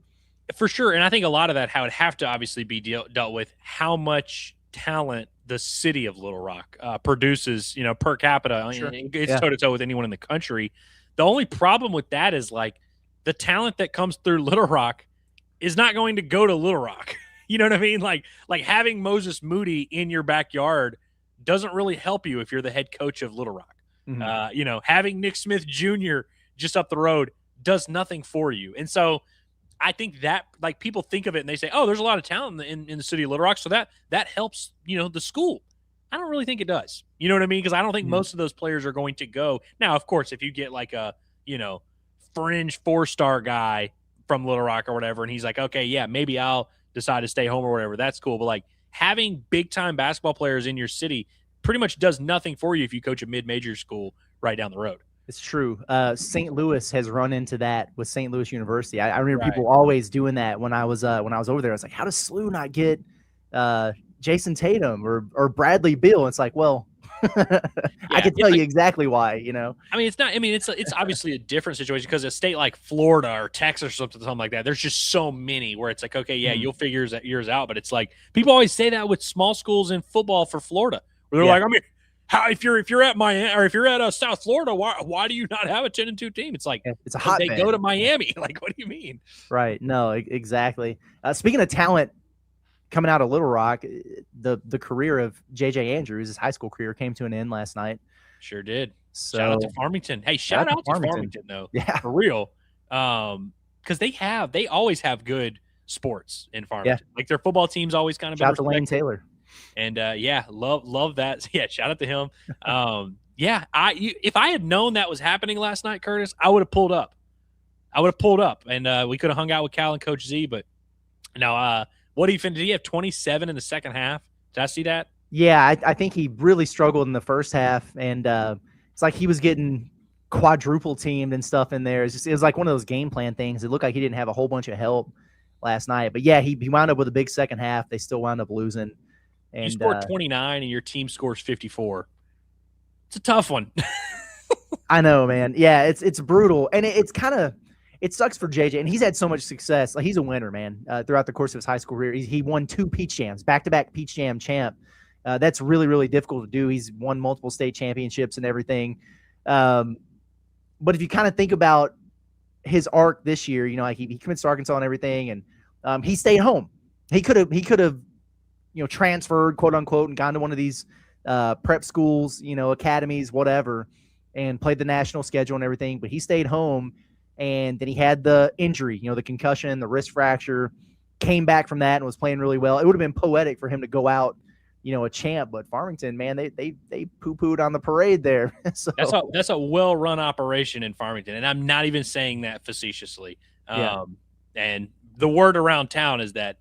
S3: For sure. And I think a lot of that would have to obviously be dealt with how much talent the city of Little Rock produces, per capita.
S2: Sure.
S3: It's toe-to-toe with anyone in the country. The only problem with that is like the talent that comes through Little Rock is not going to go to Little Rock. You know what I mean? Like having Moses Moody in your backyard doesn't really help you if you're the head coach of Little Rock. Mm-hmm. Having Nick Smith Jr. just up the road does nothing for you. And so I think that like people think of it and they say, oh, there's a lot of talent in the city of Little Rock. So that helps, the school. I don't really think it does. You know what I mean? Because I don't think most of those players are going to go. Now, of course, if you get like a, fringe 4-star guy from Little Rock or whatever, and he's like, okay, yeah, maybe I'll decide to stay home or whatever. That's cool. But like having big time basketball players in your city pretty much does nothing for you if you coach a mid-major school right down the road.
S2: It's true. St. Louis has run into that with St. Louis University. I remember people always doing that when I was over there. I was like, how does SLU not get Jason Tatum or Bradley Beal? It's like, well, I can tell you exactly why.
S3: I mean, it's not. I mean, it's obviously a different situation because a state like Florida or Texas or something like that. There's just so many where it's like, okay, yeah, you'll figure yours out. But it's like people always say that with small schools in football for Florida, where they're like, I mean. How if you're at Miami or if you're at South Florida, why do you not have a 10-2 team? It's like
S2: it's a hot.
S3: They go to Miami. Like, what do you mean?
S2: Right. No, exactly. Speaking of talent coming out of Little Rock, the career of J.J. Andrews, his high school career, came to an end last night.
S3: Sure did.
S2: So,
S3: shout out to Farmington. Hey, shout out to Farmington though.
S2: Yeah,
S3: for real. Because because they always have good sports in Farmington.
S2: Yeah.
S3: Like their football team's always kind of
S2: Shout
S3: been
S2: out to Lane
S3: respected.
S2: Taylor.
S3: And love that. Yeah, shout out to him. If I had known that was happening last night, Curtis, I would have pulled up. And we could have hung out with Cal and Coach Z. But no, what did he have 27 in the second half? Did I see that?
S2: Yeah, I think he really struggled in the first half, and it's like he was getting quadruple teamed and stuff in there. It was like one of those game plan things. It looked like he didn't have a whole bunch of help last night. But yeah, he wound up with a big second half. They still wound up losing. And
S3: you scored 29 and your team scores 54. It's a tough one.
S2: I know, man. Yeah, it's brutal. And it sucks for JJ. And he's had so much success. Like, he's a winner, man, throughout the course of his high school career. He won 2 Peach Jams, back-to-back Peach Jam champ. That's really, really difficult to do. He's won multiple state championships and everything. But if you kind of think about his arc this year, like he commits to Arkansas and everything, and he stayed home. He could have transferred, quote unquote, and gone to one of these prep schools, academies, whatever, and played the national schedule and everything. But he stayed home, and then he had the injury, the concussion, the wrist fracture, came back from that and was playing really well. It would have been poetic for him to go out, a champ. But Farmington, man, they poo-pooed on the parade there. So
S3: that's a well-run operation in Farmington, and I'm not even saying that facetiously. And the word around town is that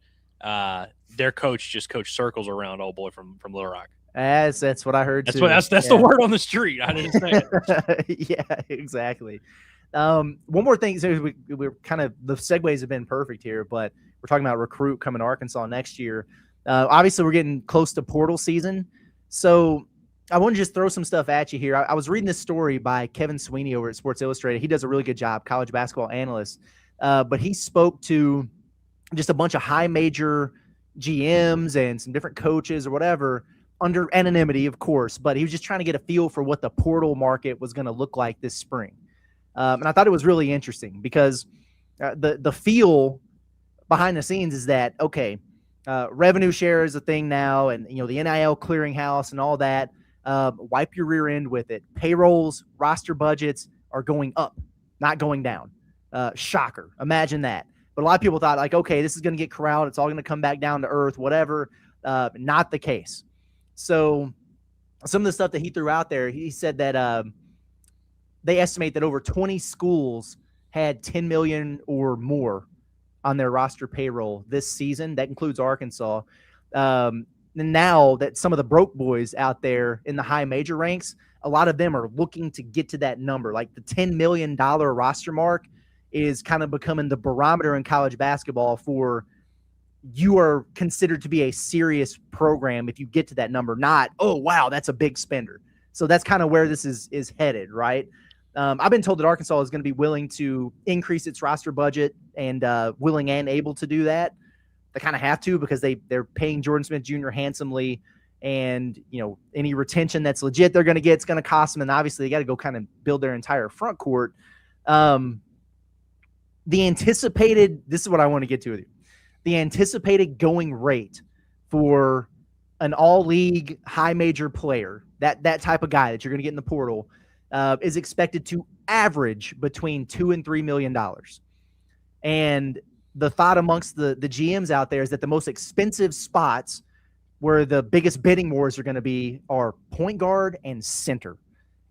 S3: their coach just coached circles around old boy from Little Rock.
S2: That's what I heard too.
S3: That's the word on the street. I didn't say it.
S2: Yeah, exactly. One more thing. So we're kind of, the segues have been perfect here, but we're talking about recruit coming to Arkansas next year. Obviously, we're getting close to portal season. So I want to just throw some stuff at you here. I was reading this story by Kevin Sweeney over at Sports Illustrated. He does a really good job, college basketball analyst. But he spoke to just a bunch of high major GMs and some different coaches or whatever, under anonymity, of course. But he was just trying to get a feel for what the portal market was going to look like this spring. And I thought it was really interesting because the feel behind the scenes is that, okay, revenue share is a thing now, and the NIL clearinghouse and all that. Wipe your rear end with it. Payrolls, roster budgets are going up, not going down. Shocker. Imagine that. But a lot of people thought, like, okay, this is going to get corralled. It's all going to come back down to earth, whatever. Not the case. So some of the stuff that he threw out there, he said that they estimate that over 20 schools had $10 million or more on their roster payroll this season. That includes Arkansas. And now that some of the broke boys out there in the high major ranks, a lot of them are looking to get to that number. Like the $10 million roster mark is kind of becoming the barometer in college basketball for you are considered to be a serious program if you get to that number, not, oh, wow, that's a big spender. So that's kind of where this is headed, right? I've been told that Arkansas is going to be willing to increase its roster budget and willing and able to do that. They kind of have to because they're paying Jordan Smith Jr. handsomely, and any retention that's legit they're going to get, it's going to cost them, and obviously they got to go kind of build their entire front court. The anticipated, this is what I want to get to with you. The anticipated going rate for an all-league high major player, that type of guy that you're going to get in the portal, is expected to average between $2 and $3 million. And the thought amongst the GMs out there is that the most expensive spots where the biggest bidding wars are going to be are point guard and center,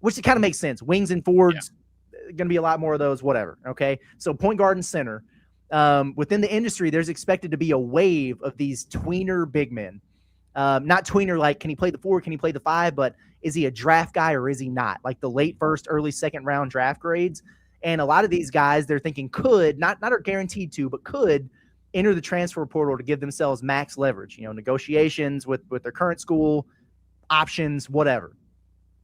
S2: which it kind of makes sense. Wings and forwards, going to be a lot more of those, whatever. Okay. So point guard and center. Within the industry, there's expected to be a wave of these tweener big men. Not tweener like, can he play the 4, can he play the 5, but is he a draft guy or is he not? Like the late first, early second round draft grades. And a lot of these guys, they're thinking could, not are guaranteed to, but could enter the transfer portal to give themselves max leverage, negotiations with their current school, options, whatever.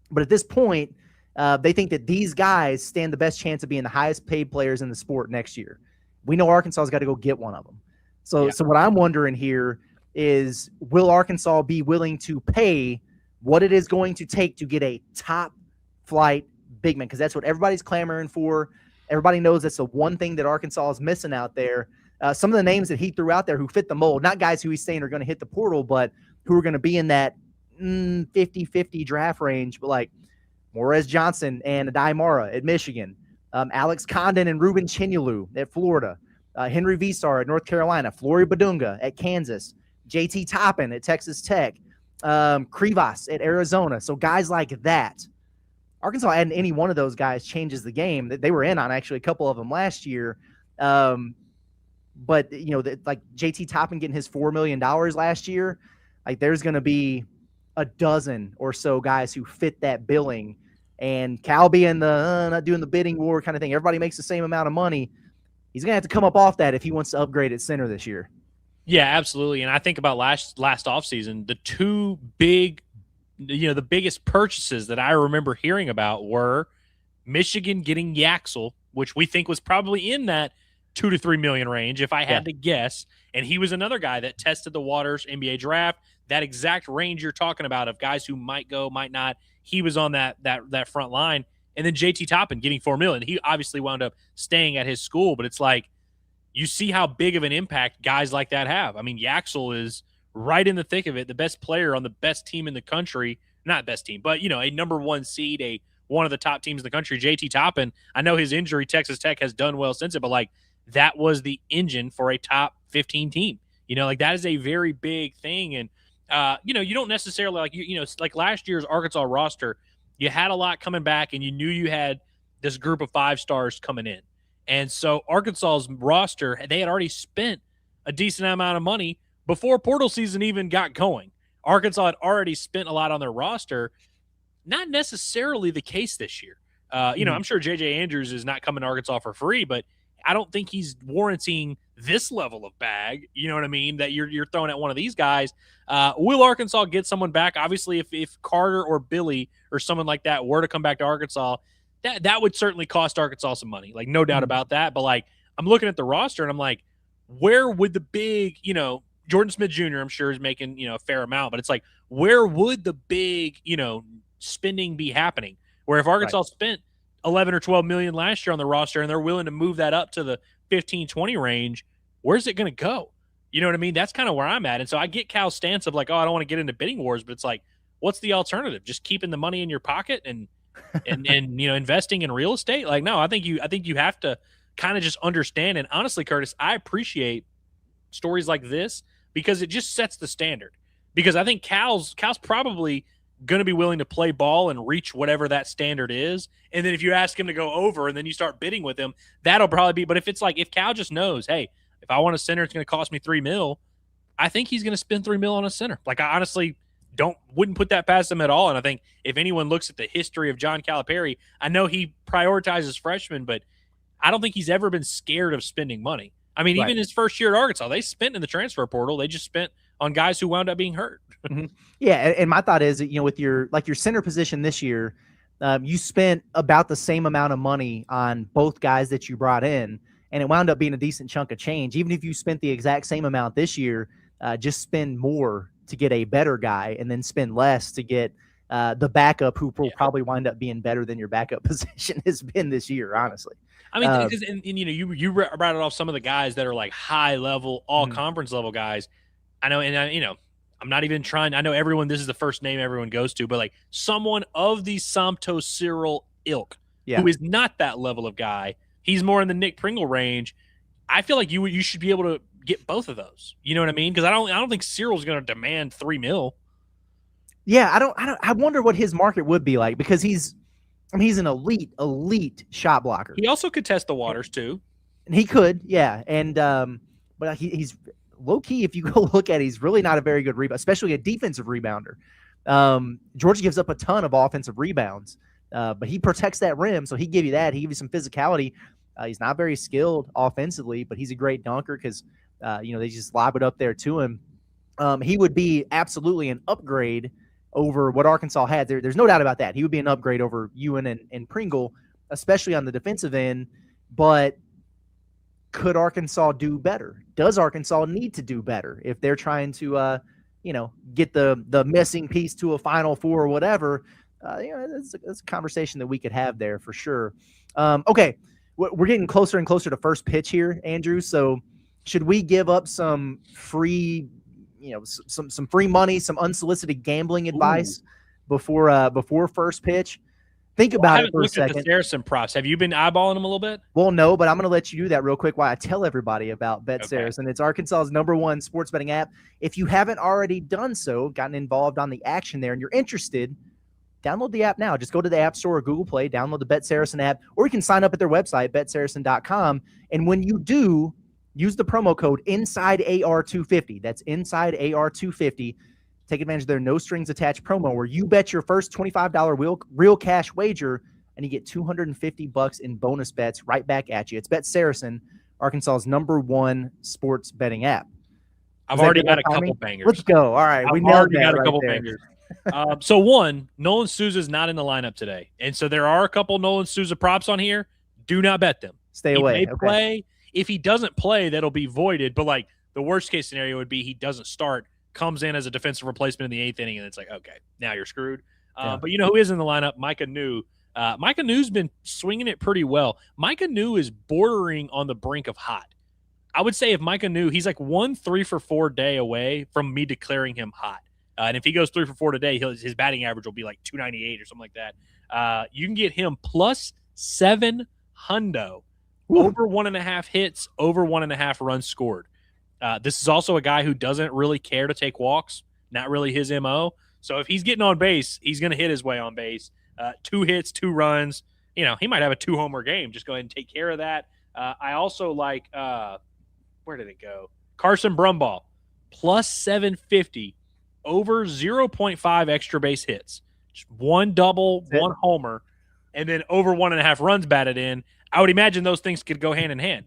S2: But at this point, they think that these guys stand the best chance of being the highest paid players in the sport next year. We know Arkansas's got to go get one of them. So what I'm wondering here is, will Arkansas be willing to pay what it is going to take to get a top flight big man? Because that's what everybody's clamoring for. Everybody knows that's the one thing that Arkansas is missing out there. Some of the names that he threw out there who fit the mold, not guys who he's saying are going to hit the portal, but who are going to be in that 50-50 draft range, but like Morez Johnson and Adai Mara at Michigan, Alex Condon and Ruben Chinyelu at Florida, Henry Visar at North Carolina, Flory Badunga at Kansas, JT Toppin at Texas Tech, Krivas at Arizona. So guys like that. Arkansas adding any one of those guys changes the game. They were in on actually a couple of them last year. But, like JT Toppin getting his $4 million last year, like there's going to be a dozen or so guys who fit that billing. And Cal being the not doing the bidding war kind of thing, everybody makes the same amount of money. He's going to have to come up off that if he wants to upgrade at center this year.
S3: Yeah, absolutely. And I think about last offseason, the two big, the biggest purchases that I remember hearing about were Michigan getting Yaxel, which we think was probably in that $2 to $3 million range, if I had to guess. And he was another guy that tested the waters, NBA draft, that exact range you're talking about of guys who might go, might not. He was on that front line. And then JT Toppin getting $4 million. He obviously wound up staying at his school, but it's like you see how big of an impact guys like that have. I mean, Yaxel is right in the thick of it, the best player on the best team in the country. Not best team, but, a number one seed, one of the top teams in the country, JT Toppin. I know his injury, Texas Tech has done well since it, but, like, that was the engine for a top 15 team. That is a very big thing. And, you don't necessarily like last year's Arkansas roster, you had a lot coming back and you knew you had this group of 5 stars coming in. And so Arkansas's roster, they had already spent a decent amount of money before portal season even got going. Arkansas had already spent a lot on their roster. Not necessarily the case this year. I'm sure J.J. Andrews is not coming to Arkansas for free, but I don't think he's warranting this level of bag, you know what I mean, that you're throwing at one of these guys. Will Arkansas get someone back? Obviously, if Carter or Billy or someone like that were to come back to Arkansas, that would certainly cost Arkansas some money, like no doubt about that. But like I'm looking at the roster and I'm like, where would the big, Jordan Smith Jr. I'm sure is making a fair amount, but it's like where would the big spending be happening? Where if Arkansas spent 11 or 12 million last year on the roster and they're willing to move that up to the 15-20 range, where's it going to go? You know what I mean? That's kind of where I'm at. And so I get Cal's stance of like, oh, I don't want to get into bidding wars, but it's like, what's the alternative? Just keeping the money in your pocket and investing in real estate? Like, no, I think you have to kind of just understand. And honestly, Curtis, I appreciate stories like this because it just sets the standard. Because I think Cal's probably going to be willing to play ball and reach whatever that standard is. And then if you ask him to go over and then you start bidding with him, that'll probably be. But if it's like, if Cal just knows, hey, if I want a center, it's going to cost me $3 million, I think he's going to spend $3 million on a center. Like, I honestly wouldn't put that past him at all. And I think if anyone looks at the history of John Calipari, I know he prioritizes freshmen, but I don't think he's ever been scared of spending money. I mean, even his first year at Arkansas, they spent in the transfer portal. They just spent on guys who wound up being hurt.
S2: Yeah, and my thought is, with your center position this year, you spent about the same amount of money on both guys that you brought in, and it wound up being a decent chunk of change. Even if you spent the exact same amount this year, just spend more to get a better guy and then spend less to get the backup who will probably wind up being better than your backup position has been this year, honestly. I mean,
S3: because you brought it off some of the guys that are like high level, all conference level guys. I know, and I'm not even trying. I know everyone, this is the first name everyone goes to, but like someone of the Somto Cyril ilk, who is not that level of guy. He's more in the Nick Pringle range. I feel like you should be able to get both of those. You know what I mean? Because I don't think Cyril's going to demand $3 million.
S2: Yeah, I wonder what his market would be like, because he's an elite shot blocker.
S3: He also could test the waters too.
S2: And he could, yeah. And but he's low key. If you go look at it, he's really not a very good rebound, especially a defensive rebounder. Georgia gives up a ton of offensive rebounds, but he protects that rim, so he give you that. He give you some physicality. He's not very skilled offensively, but he's a great dunker because they just lob it up there to him. He would be absolutely an upgrade over what Arkansas had. There's no doubt about that. He would be an upgrade over Ewan and Pringle, especially on the defensive end. But could Arkansas do better? Does Arkansas need to do better if they're trying to, get the missing piece to a Final Four or whatever? That's a conversation that we could have there for sure. Okay, we're getting closer and closer to first pitch here, Andrew. So should we give up some free, some free money, some unsolicited gambling advice before first pitch? I Think about it for a second.
S3: I haven't looked at the SARACEN props. Have you been eyeballing them a little bit?
S2: Well, no, but I'm going to let you do that real quick while I tell everybody about BetSaracen. It's Arkansas's #1 sports betting app. If you haven't already done so, gotten involved on the action there, and you're interested, download the app now. Just go to the App Store or Google Play, download the BetSaracen app, or you can sign up at their website, betsaracen.com. And when you do, use the promo code INSIDEAR250. That's INSIDEAR250. Take advantage of their no strings attached promo where you bet your first $25 real cash wager and you get $250 in bonus bets right back at you. It's BetSaracen, Arkansas's #1 sports betting app.
S3: I've already got a couple bangers.
S2: Let's go. All right.
S3: I've already got a couple bangers. So one, Nolan Souza's not in the lineup today. And so there are a couple Nolan Souza props on here. Do not bet them.
S2: Stay away.
S3: He may play. If he doesn't play, that'll be voided. But like the worst case scenario would be he doesn't start, comes in as a defensive replacement in the 8th inning, and it's like, okay, now you're screwed. But you know who is in the lineup? Micah New. Micah New's been swinging it pretty well. Micah New is bordering on the brink of hot. I would say if Micah New, he's like 1 3-for-4 day away from me declaring him hot. And if he goes 3 for 4 today, his batting average will be like 298 or something like that. You can get him +7 hundo, over 1.5 hits, over 1.5 runs scored. This is also a guy who doesn't really care to take walks, not really his MO. So if he's getting on base, he's going to hit his way on base. 2 hits, 2 runs. You know, he might have a 2-homer game. Just go ahead and take care of that. I also like, where did it go? Carson Brumball, +750, over 0.5 extra base hits. Just 1 double, 1 homer, and then over 1.5 runs batted in. I would imagine those things could go hand in hand.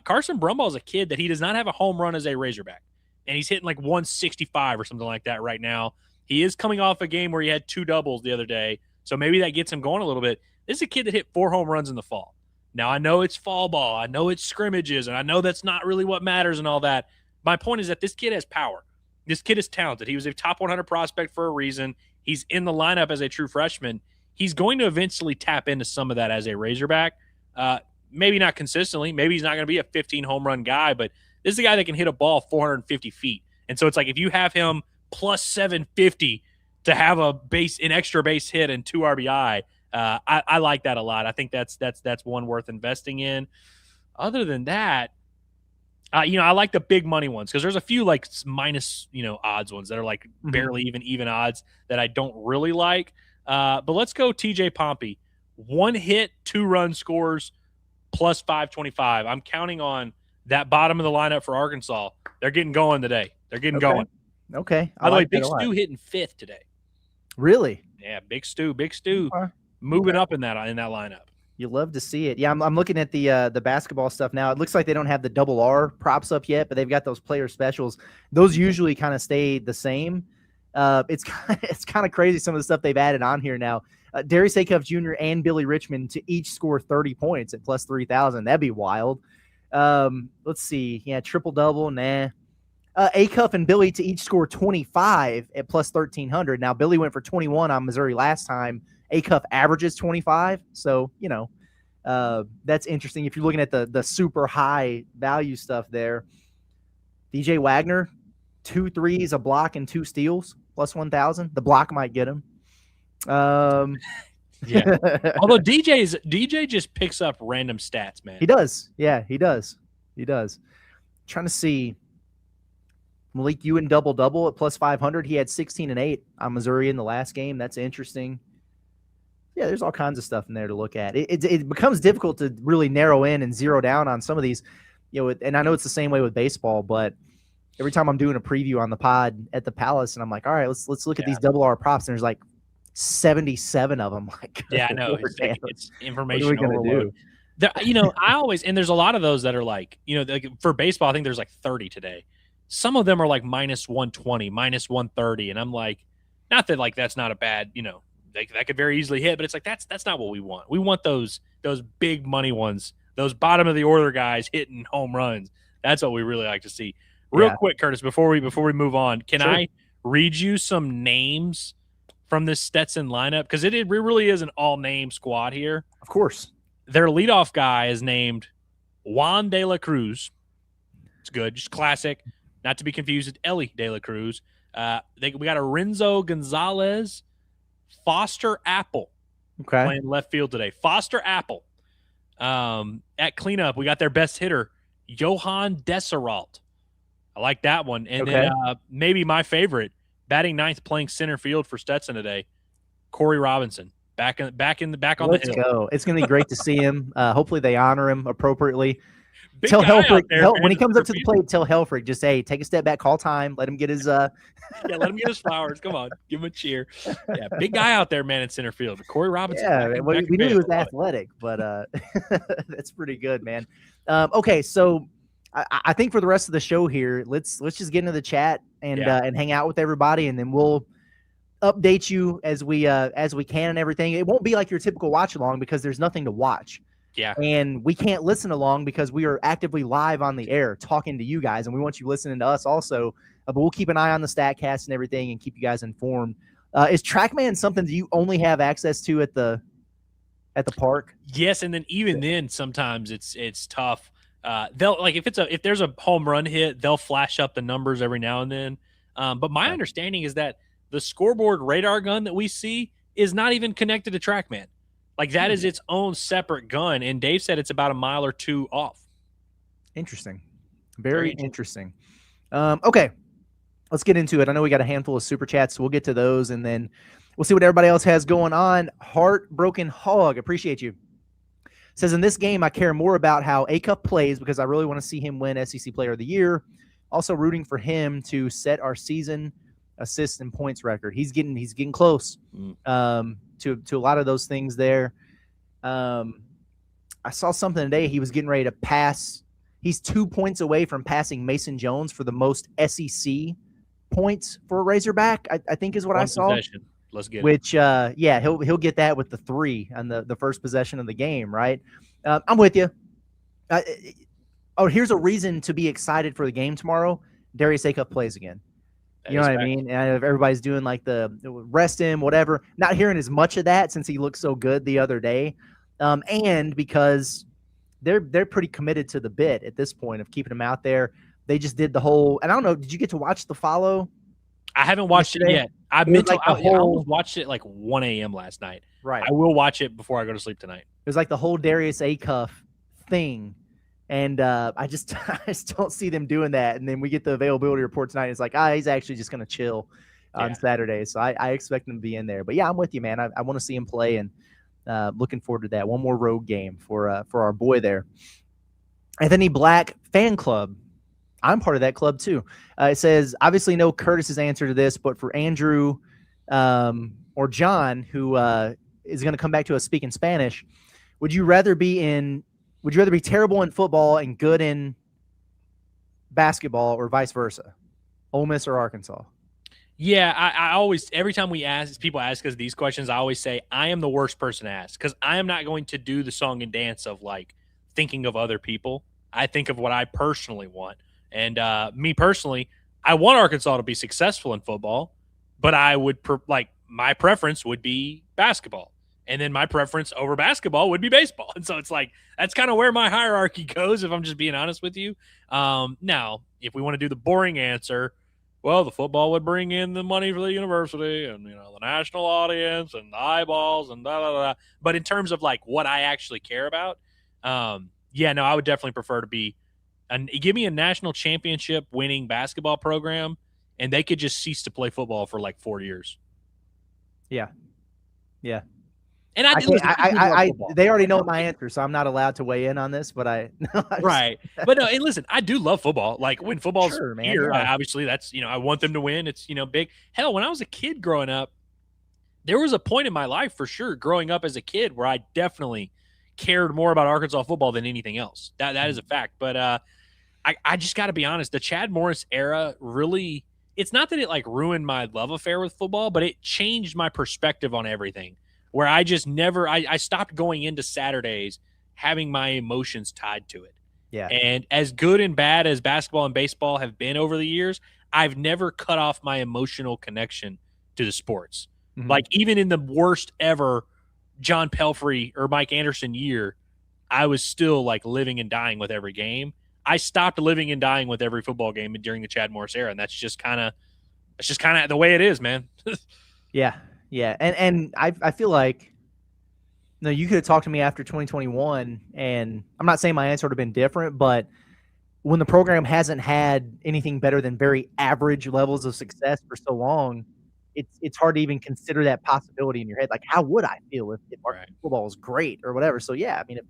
S3: Carson Brumball is a kid that he does not have a home run as a Razorback, and he's hitting like 165 or something like that right now. He is coming off a game where he had 2 doubles the other day, so maybe that gets him going a little bit. This is a kid that hit 4 home runs in the fall. Now, I know it's fall ball. I know it's scrimmages, and I know that's not really what matters and all that. My point is that this kid has power. This kid is talented. He was a top 100 prospect for a reason. He's in the lineup as a true freshman. He's going to eventually tap into some of that as a Razorback. Maybe not consistently. Maybe he's not going to be a 15-home run guy, but this is a guy that can hit a ball 450 feet. And so it's like if you have him +750 to have an extra base hit and 2 RBI, I like that a lot. I think that's one worth investing in. Other than that, I like the big money ones because there's a few like minus odds ones that are like barely even odds that I don't really like. But let's go TJ Pompey. 1 hit, 2 run scores, +525. I'm counting on that bottom of the lineup for Arkansas. They're getting going today. They're getting going.
S2: Okay.
S3: By the way, Big Stu hitting 5th today.
S2: Really?
S3: Yeah, Big Stu. Moving up in that lineup.
S2: You love to see it. Yeah, I'm looking at the basketball stuff now. It looks like they don't have the double R props up yet, but they've got those player specials. Those usually kind of stay the same. It's kind of crazy some of the stuff they've added on here now. Darius Acuff Jr. and Billy Richmond to each score 30 points at +3,000. That'd be wild. Let's see. Yeah, triple-double. Nah. Acuff and Billy to each score 25 at +1,300. Now, Billy went for 21 on Missouri last time. Acuff averages 25. So, that's interesting. If you're looking at the super high value stuff there. DJ Wagner, 2 threes, a block, and 2 steals, +1,000. The block might get him. Yeah.
S3: Although DJ just picks up random stats, man.
S2: He does. Yeah, he does. Trying to see Malik Ewan double-double at +500. He had 16 and 8 on Missouri in the last game. That's interesting. Yeah, there's all kinds of stuff in there to look at. It becomes difficult to really narrow in and zero down on some of these, and I know it's the same way with baseball, but every time I'm doing a preview on the pod at the Palace and I'm like, all right, let's look at these double R props, and there's like 77 of them. Like,
S3: yeah, I know. It's information
S2: what are we
S3: overload. I always, and there's a lot of those that are like, like for baseball, I think there's like 30 today. Some of them are like -120, -130. And I'm like, not that like, that's not a bad, that could very easily hit, but it's like, that's not what we want. We want those big money ones, those bottom of the order guys hitting home runs. That's what we really like to see. Real quick, Curtis, before we move on, can I read you some names from this Stetson lineup? Because it really is an all-name squad here.
S2: Of course.
S3: Their leadoff guy is named Juan de la Cruz. It's good, just classic. Not to be confused with Ellie de la Cruz. We got a Renzo Gonzalez, Foster Apple,
S2: Okay.
S3: playing left field today. Foster Apple. At cleanup, we got their best hitter, Johan Desseralt. I like that one. And then maybe my favorite, batting ninth, playing center field for Stetson today, Corey Robinson. Back on the hill.
S2: Go. It's going to be great to see him. Hopefully they honor him appropriately.
S3: Big
S2: Tell
S3: guy out
S2: Helfrich,
S3: there,
S2: when he comes up to the plate, tell Helfrich, just, hey, take a step back, call time, let him get his
S3: let him get his flowers. Come on, give him a cheer. Yeah, big guy out there, man, in center field. Corey Robinson.
S2: Yeah, we knew he was athletic, but that's pretty good, man. Okay, so I think for the rest of the show here, let's just get into the chat and hang out with everybody, and then we'll update you as we can and everything. It won't be like your typical watch along because there's nothing to watch.
S3: Yeah.
S2: And we can't listen along because we are actively live on the air talking to you guys, and we want you listening to us also. But we'll keep an eye on the StatCast and everything and keep you guys informed. Is TrackMan something that you only have access to at the park?
S3: Yes, and then even then sometimes it's tough. They'll like if there's a home run hit, they'll flash up the numbers every now and then. But my understanding is that the scoreboard radar gun that we see is not even connected to TrackMan. Like that is its own separate gun, and Dave said it's about a mile or two off.
S2: Interesting. Very interesting. Okay, let's get into it. I know we got a handful of super chats, so we'll get to those, and then we'll see what everybody else has going on. Heartbroken Hog, appreciate you. Says, in this game, I care more about how Acuff plays because I really want to see him win SEC Player of the Year. Also rooting for him to set our season assists and points record. He's getting close to a lot of those things there. I saw something today. He was getting ready to pass. He's 2 points away from passing Mason Jones for the most SEC points for a Razorback, I think is what I saw.
S3: Possession. Let's get
S2: which, he'll get that with the 3 on the first possession of the game, right? I'm with you. Here's a reason to be excited for the game tomorrow. Darius Acuff plays again. You know what I mean? And everybody's doing like the rest him, whatever. Not hearing as much of that since he looked so good the other day. And because they're pretty committed to the bit at this point of keeping him out there. They just did the whole, and I don't know, did you get to watch the follow?
S3: I haven't watched it yet. I almost watched it like 1 a.m. last night.
S2: Right.
S3: I will watch it before I go to sleep tonight.
S2: It was like the whole Darius Acuff thing. And I just don't see them doing that. And then we get the availability report tonight. It's like, he's actually just going to chill on Saturday. So I expect him to be in there. But, yeah, I'm with you, man. I want to see him play, and looking forward to that. One more road game for our boy there. Anthony Black Fan Club. I'm part of that club, too. It says, obviously no Curtis's answer to this, but for Andrew or John, who is going to come back to us speaking Spanish, would you rather be terrible in football and good in basketball, or vice versa? Ole Miss or Arkansas?
S3: Yeah, I always, every time people ask us these questions, I always say I am the worst person to ask because I am not going to do the song and dance of like thinking of other people. I think of what I personally want. And me personally, I want Arkansas to be successful in football, but I would my preference would be basketball. And then my preference over basketball would be baseball. And so it's like, that's kind of where my hierarchy goes, if I'm just being honest with you. Now, if we want to do the boring answer, well, the football would bring in the money for the university and, the national audience and the eyeballs and da-da-da. But in terms of like what I actually care about, I would definitely prefer to be give me a national championship winning basketball program, and they could just cease to play football for like 4 years. Yeah.
S2: Yeah.
S3: And
S2: they already know my answer, so I'm not allowed to weigh in on this, but
S3: right. But no, and listen, I do love football. Like when football's here, obviously that's, I want them to win. It's, big. Hell, when I was a kid growing up, there was a point in my life for sure growing up as a kid where I definitely cared more about Arkansas football than anything else. That is a fact. But I just got to be honest, the Chad Morris era really, it's not that it like ruined my love affair with football, but it changed my perspective on everything. Where I just I stopped going into Saturdays having my emotions tied to it.
S2: Yeah.
S3: And as good and bad as basketball and baseball have been over the years, I've never cut off my emotional connection to the sports. Mm-hmm. Like even in the worst ever John Pelfrey or Mike Anderson year, I was still like living and dying with every game. I stopped living and dying with every football game during the Chad Morris era, and that's just kind of the way it is, man.
S2: Yeah. Yeah, and I feel like No, you could have talked to me after 2021, and I'm not saying my answer would have been different, but when the program hasn't had anything better than very average levels of success for so long, it's hard to even consider that possibility in your head. Like, how would I feel if our
S3: Right.
S2: football was great or whatever? So, yeah, I mean, if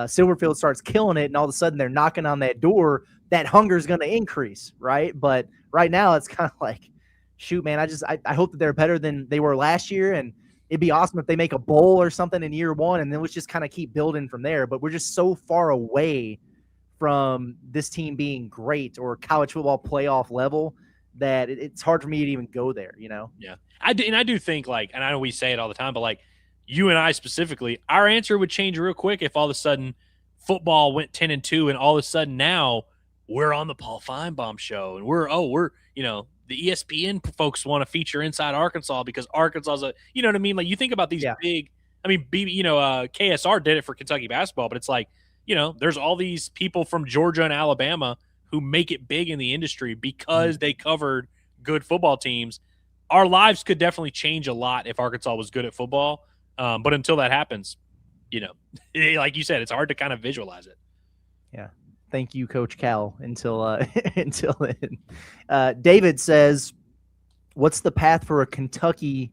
S2: Silverfield starts killing it and all of a sudden they're knocking on that door, that hunger is going to increase, right? But right now it's kind of like, shoot, man, I hope that they're better than they were last year, and it'd be awesome if they make a bowl or something in year one, and then let's just kind of keep building from there. But we're just so far away from this team being great or college football playoff level that it's hard for me to even go there, you know?
S3: Yeah. I do think, like, and I know we say it all the time, but like you and I specifically, our answer would change real quick if all of a sudden football went 10-2 and all of a sudden now we're on the Paul Feinbaum show and we're the ESPN folks want to feature Inside Arkansas because Arkansas's you know what I mean? Like, you think about these big, I mean, KSR did it for Kentucky basketball, but it's like, there's all these people from Georgia and Alabama who make it big in the industry because they covered good football teams. Our lives could definitely change a lot if Arkansas was good at football. But until that happens, like you said, it's hard to kind of visualize it.
S2: Yeah. Thank you, Coach Cal. Until then. David says, what's the path for a Kentucky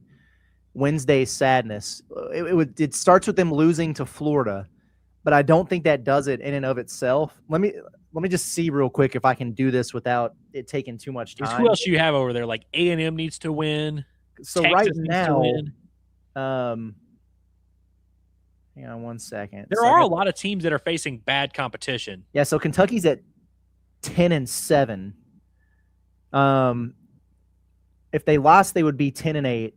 S2: Wednesday sadness? It starts with them losing to Florida, but I don't think that does it in and of itself. Let me just see real quick if I can do this without it taking too much time.
S3: Who else do you have over there? Like A&M needs to win.
S2: So
S3: Texas
S2: right
S3: needs
S2: now,
S3: to win.
S2: hang on one second.
S3: There are a lot of teams that are facing bad competition.
S2: Yeah, so Kentucky's at 10-7. If they lost, they would be 10-8.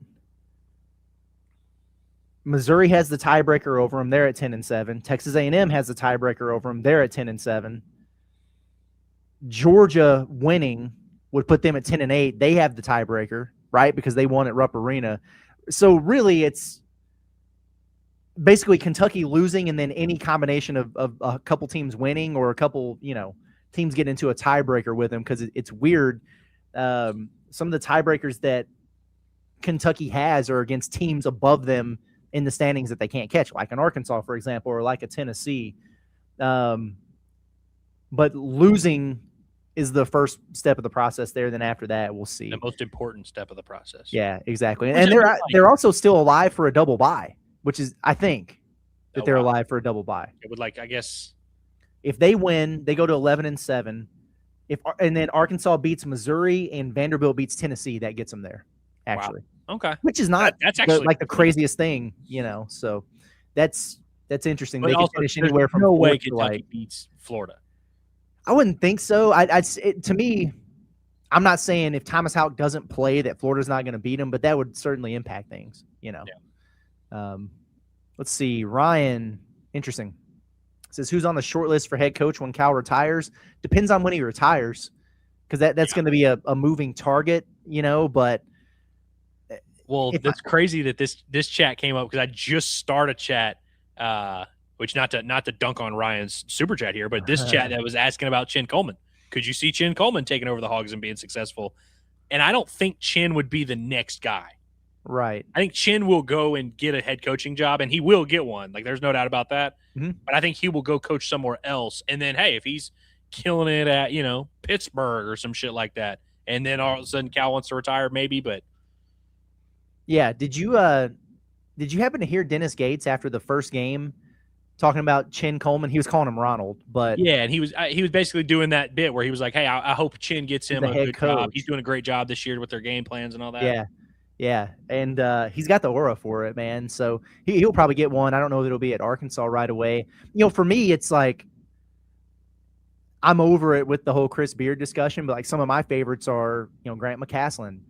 S2: Missouri has the tiebreaker over them. They're at 10-7. Texas A&M has the tiebreaker over them. They're at 10-7. Georgia winning would put them at 10-8. They have the tiebreaker, right? Because they won at Rupp Arena. So really, it's basically Kentucky losing and then any combination of a couple teams winning or a couple, teams get into a tiebreaker with them, because it's weird. Some of the tiebreakers that Kentucky has are against teams above them in the standings that they can't catch, like an Arkansas, for example, or like a Tennessee. But losing is the first step of the process there. Then after that, we'll see.
S3: The most important step of the process.
S2: Yeah, exactly. And they're also still alive for a double bye, which is, I think, that they're alive for a double bye.
S3: It would, I guess,
S2: if they win, they go to 11-7. And then Arkansas beats Missouri and Vanderbilt beats Tennessee, that gets them there, actually.
S3: Wow. Okay.
S2: Which is not
S3: that's actually
S2: the craziest thing, So that's interesting.
S3: But
S2: they
S3: also,
S2: can finish anywhere from
S3: no way
S2: Kentucky
S3: beats Florida.
S2: I wouldn't think so. To me, I'm not saying if Thomas Houck doesn't play that Florida's not going to beat him, but that would certainly impact things, Yeah. Let's see. Ryan, interesting. Says, who's on the short list for head coach when Cal retires? Depends on when he retires, because that's going to be a moving target, but.
S3: Well, that's crazy that this chat came up, because I just started a chat, which not to dunk on Ryan's super chat here, but this chat that was asking about Chin Coleman. Could you see Chin Coleman taking over the Hogs and being successful? And I don't think Chin would be the next guy.
S2: Right.
S3: I think Chin will go and get a head coaching job, and he will get one. Like, there's no doubt about that.
S2: Mm-hmm.
S3: But I think he will go coach somewhere else. And then, hey, if he's killing it at, Pittsburgh or some shit like that, and then all of a sudden Cal wants to retire, maybe, but.
S2: Yeah. Did you happen to hear Dennis Gates after the first game talking about Chin Coleman? He was calling him Ronald, but
S3: yeah, and he was basically doing that bit where he was like, "Hey, I hope Chin gets him a good job. He's doing a great job this year with their game plans and all that."
S2: Yeah, and he's got the aura for it, man. So he'll probably get one. I don't know that it'll be at Arkansas right away. For me, it's like I'm over it with the whole Chris Beard discussion, but like some of my favorites are Grant McCaslin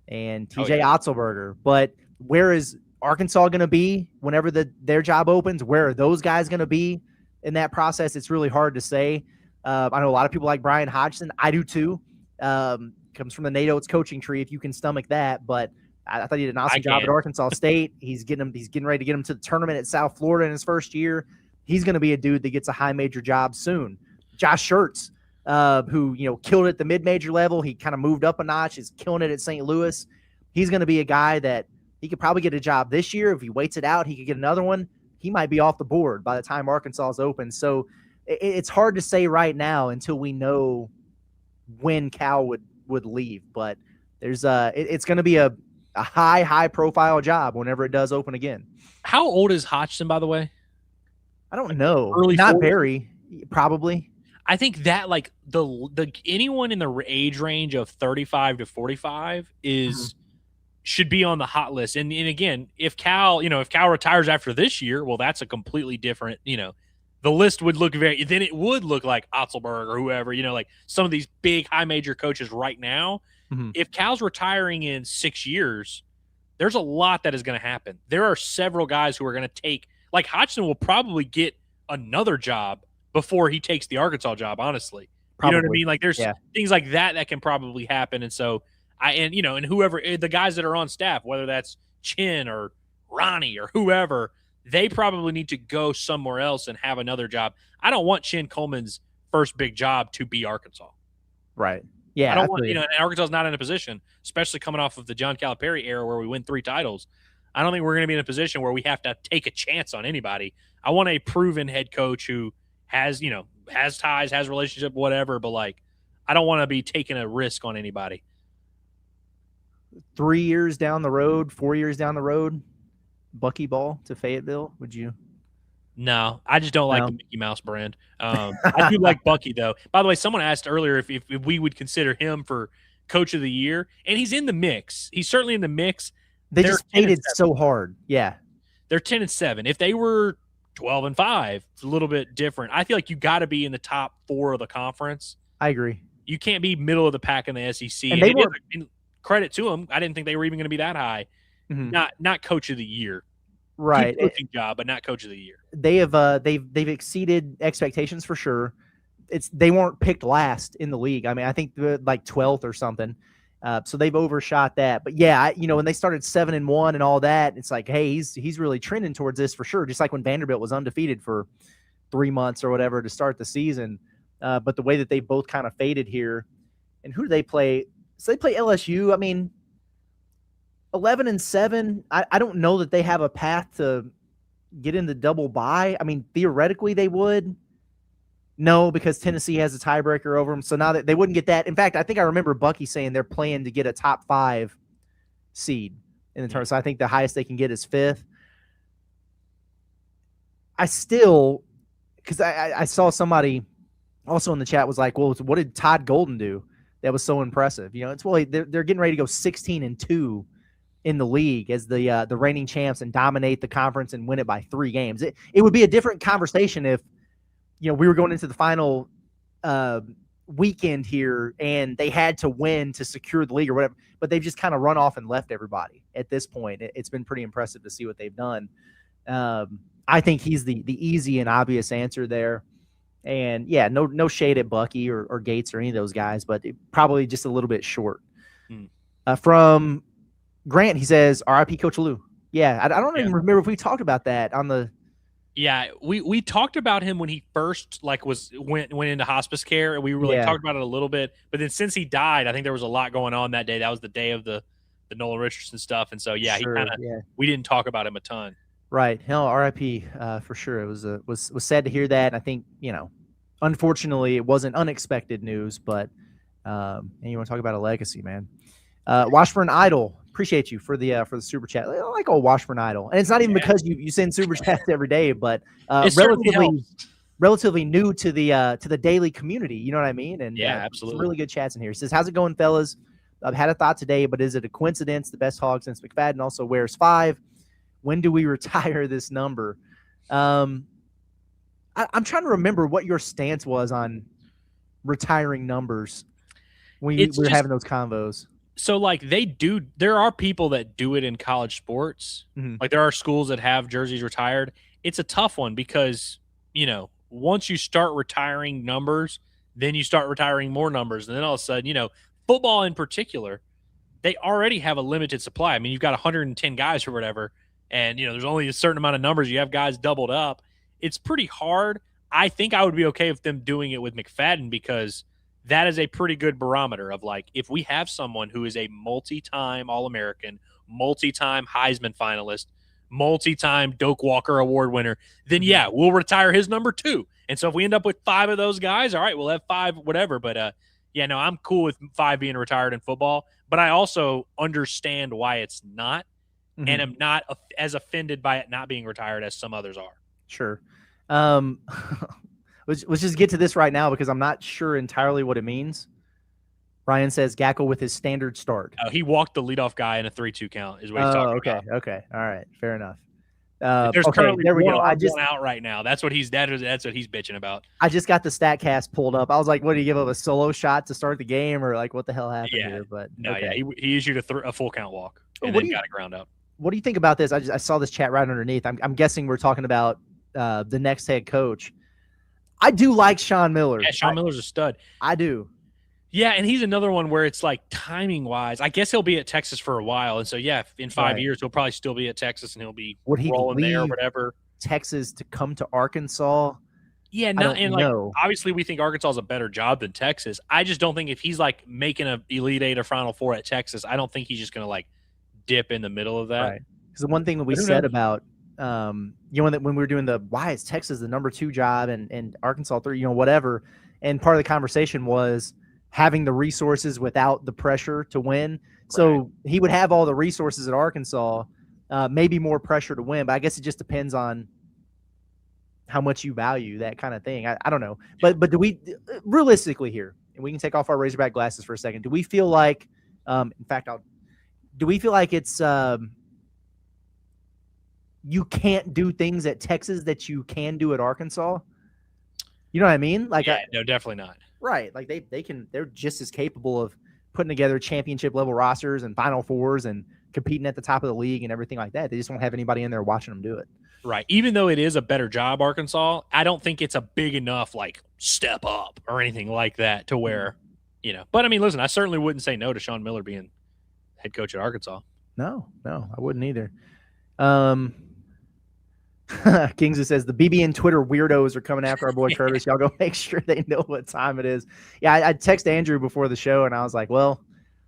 S2: and TJ Otzelberger. But where is Arkansas going to be whenever their job opens? Where are those guys going to be in that process? It's really hard to say. I know a lot of people like Brian Hodgson. I do too. Comes from the Nate Oates coaching tree, if you can stomach that. But I thought he did an awesome job at Arkansas State. He's getting ready to get him to the tournament at South Florida in his first year. He's going to be a dude that gets a high major job soon. Josh Schertz, who killed it at the mid-major level. He kind of moved up a notch. Is killing it at St. Louis. He's going to be a guy that he could probably get a job this year. If he waits it out, he could get another one. he might be off the board by the time Arkansas is open. So it's hard to say right now until we know when Cal would leave. But there's it's going to be a high profile job whenever it does open again.
S3: How old is Hodgson, by the way?
S2: I don't know.
S3: Early
S2: Not
S3: 40s?
S2: very, probably.
S3: I think that like the anyone in the age range of 35 to 45 should be on the hot list. And again, if Cal retires after this year, well, that's a completely different, the list would look then it would look like Otzelberg or whoever, like some of these big high major coaches right now. If Cal's retiring in 6 years, there's a lot that is going to happen. There are several guys who are going to take, like Hodgson will probably get another job before he takes the Arkansas job, honestly. Probably. You know what I mean? Like there's things like that can probably happen. And so and whoever the guys that are on staff, whether that's Chin or Ronnie or whoever, they probably need to go somewhere else and have another job. I don't want Chin Coleman's first big job to be Arkansas.
S2: Right. Yeah.
S3: I don't want, and Arkansas is not in a position, especially coming off of the John Calipari era where we win 3 titles. I don't think we're going to be in a position where we have to take a chance on anybody. I want a proven head coach who has ties, has relationship, whatever, but like, I don't want to be taking a risk on anybody.
S2: 3 years down the road, 4 years down the road, Bucky Ball to Fayetteville. Would you?
S3: No, I just don't like the Mickey Mouse brand. I do like Bucky, though. By the way, someone asked earlier if we would consider him for Coach of the Year, and he's in the mix. He's certainly in the mix.
S2: They just faded so hard. Yeah.
S3: They're 10-7. If they were 12-5, it's a little bit different. I feel like you got to be in the top 4 of the conference.
S2: I agree.
S3: You can't be middle of the pack in the SEC.
S2: And they were,
S3: credit to them. I didn't think they were even going to be that high. Not Coach of the Year.
S2: Right.
S3: Good coaching job, but not Coach of the Year.
S2: They have they've exceeded expectations for sure. They weren't picked last in the league. I mean, I think they're like 12th or something. So they've overshot that. But yeah, when they started 7-1 and all that, it's like, hey, he's really trending towards this for sure. Just like when Vanderbilt was undefeated for 3 months or whatever to start the season. But the way that they both kind of faded here, and who do they play? So they play LSU. I mean, 11-7. I don't know that they have a path to get in the double bye. I mean, theoretically they would. No, because Tennessee has a tiebreaker over them. So now that they wouldn't get that. In fact, I think I remember Bucky saying they're playing to get a top 5 seed in the tournament. So I think the highest they can get is 5th. I still, because I saw somebody also in the chat was like, well, what did Todd Golden do that was so impressive? It's really they're getting ready to go 16-2 in the league as the reigning champs and dominate the conference and win it by 3 games. It would be a different conversation if we were going into the final weekend here and they had to win to secure the league or whatever, but they've just kind of run off and left everybody at this point. It's been pretty impressive to see what they've done. I think he's the easy and obvious answer there. And yeah, no shade at Bucky or Gates or any of those guys, but probably just a little bit short. From Grant, he says, RIP Coach Lou. Yeah, I don't even remember if we talked about that on the.
S3: Yeah, we talked about him when he first went into hospice care, and we really talked about it a little bit. But then since he died, I think there was a lot going on that day. That was the day of the Nolan Richardson stuff, and so we didn't talk about him a ton.
S2: Right, hell, RIP for sure. It was sad to hear that. And I think unfortunately, it wasn't unexpected news. But and you want to talk about a legacy, man? Washburn Idol. Appreciate you for the super chat. I like old Washburn Idol, and it's not even because you send super chats every day, but relatively new to the daily community. You know what I mean? And
S3: absolutely,
S2: some really good chats in here. He says, "How's it going, fellas? I've had a thought today, but is it a coincidence the best hog since McFadden also wears 5? When do we retire this number?" I'm trying to remember what your stance was on retiring numbers when we were having those convos.
S3: So, there are people that do it in college sports. Like, there are schools that have jerseys retired. It's a tough one because, once you start retiring numbers, then you start retiring more numbers. And then all of a sudden, football in particular, they already have a limited supply. I mean, you've got 110 guys or whatever, and, there's only a certain amount of numbers. You have guys doubled up. It's pretty hard. I think I would be okay with them doing it with McFadden because that is a pretty good barometer of if we have someone who is a multi-time All-American, multi-time Heisman finalist, multi-time Doak Walker Award winner, then yeah, we'll retire his number 2. And so if we end up with 5 of those guys, all right, we'll have 5, whatever. But yeah, no, I'm cool with 5 being retired in football. But I also understand why it's not, and am not as offended by it not being retired as some others are.
S2: Sure. Let's just get to this right now because I'm not sure entirely what it means. Ryan says Gackle with his standard start.
S3: He walked the leadoff guy in a 3-2 count is what he's talking about.
S2: Okay. All right. Fair enough.
S3: There's
S2: okay,
S3: currently
S2: there we go.
S3: one out right now. That's what he's bitching about.
S2: I just got the StatCast pulled up. I was like, what, did he give up a solo shot to start the game, or like what the hell happened here? But
S3: no,
S2: okay.
S3: he issued a full count walk and then got a ground up.
S2: What do you think about this? I saw this chat right underneath. I'm guessing we're talking about the next head coach. I do like Sean Miller.
S3: Yeah, Sean Miller's a stud.
S2: I do.
S3: Yeah, and he's another one where it's like timing-wise, I guess he'll be at Texas for a while. And so, yeah, in 5 years, he'll probably still be at Texas and he'll be rolling there or whatever.
S2: Texas to come to Arkansas?
S3: Yeah, obviously we think Arkansas is a better job than Texas. I just don't think if he's like making an Elite Eight or Final Four at Texas, I don't think he's just going to like dip in the middle of that.
S2: Right. Because the one thing that we said about when we were doing why is Texas the number 2 job and Arkansas 3, whatever. And part of the conversation was having the resources without the pressure to win. Right. So he would have all the resources at Arkansas, maybe more pressure to win, but I guess it just depends on how much you value that kind of thing. I don't know. But do we realistically here, and we can take off our Razorback glasses for a second, do we feel like do we feel like it's you can't do things at Texas that you can do at Arkansas? You know what I mean? Like,
S3: no, definitely not.
S2: Right. Like they're just as capable of putting together championship level rosters and Final Fours and competing at the top of the league and everything like that. They just don't have anybody in there watching them do it.
S3: Right. Even though it is a better job, Arkansas, I don't think it's a big enough like step up or anything like that to where, but I mean, listen, I certainly wouldn't say no to Sean Miller being head coach at Arkansas.
S2: No, I wouldn't either. Kings says the BBN Twitter weirdos are coming after our boy Curtis. Y'all go make sure they know what time it is. Yeah, I texted Andrew before the show and I was like, well,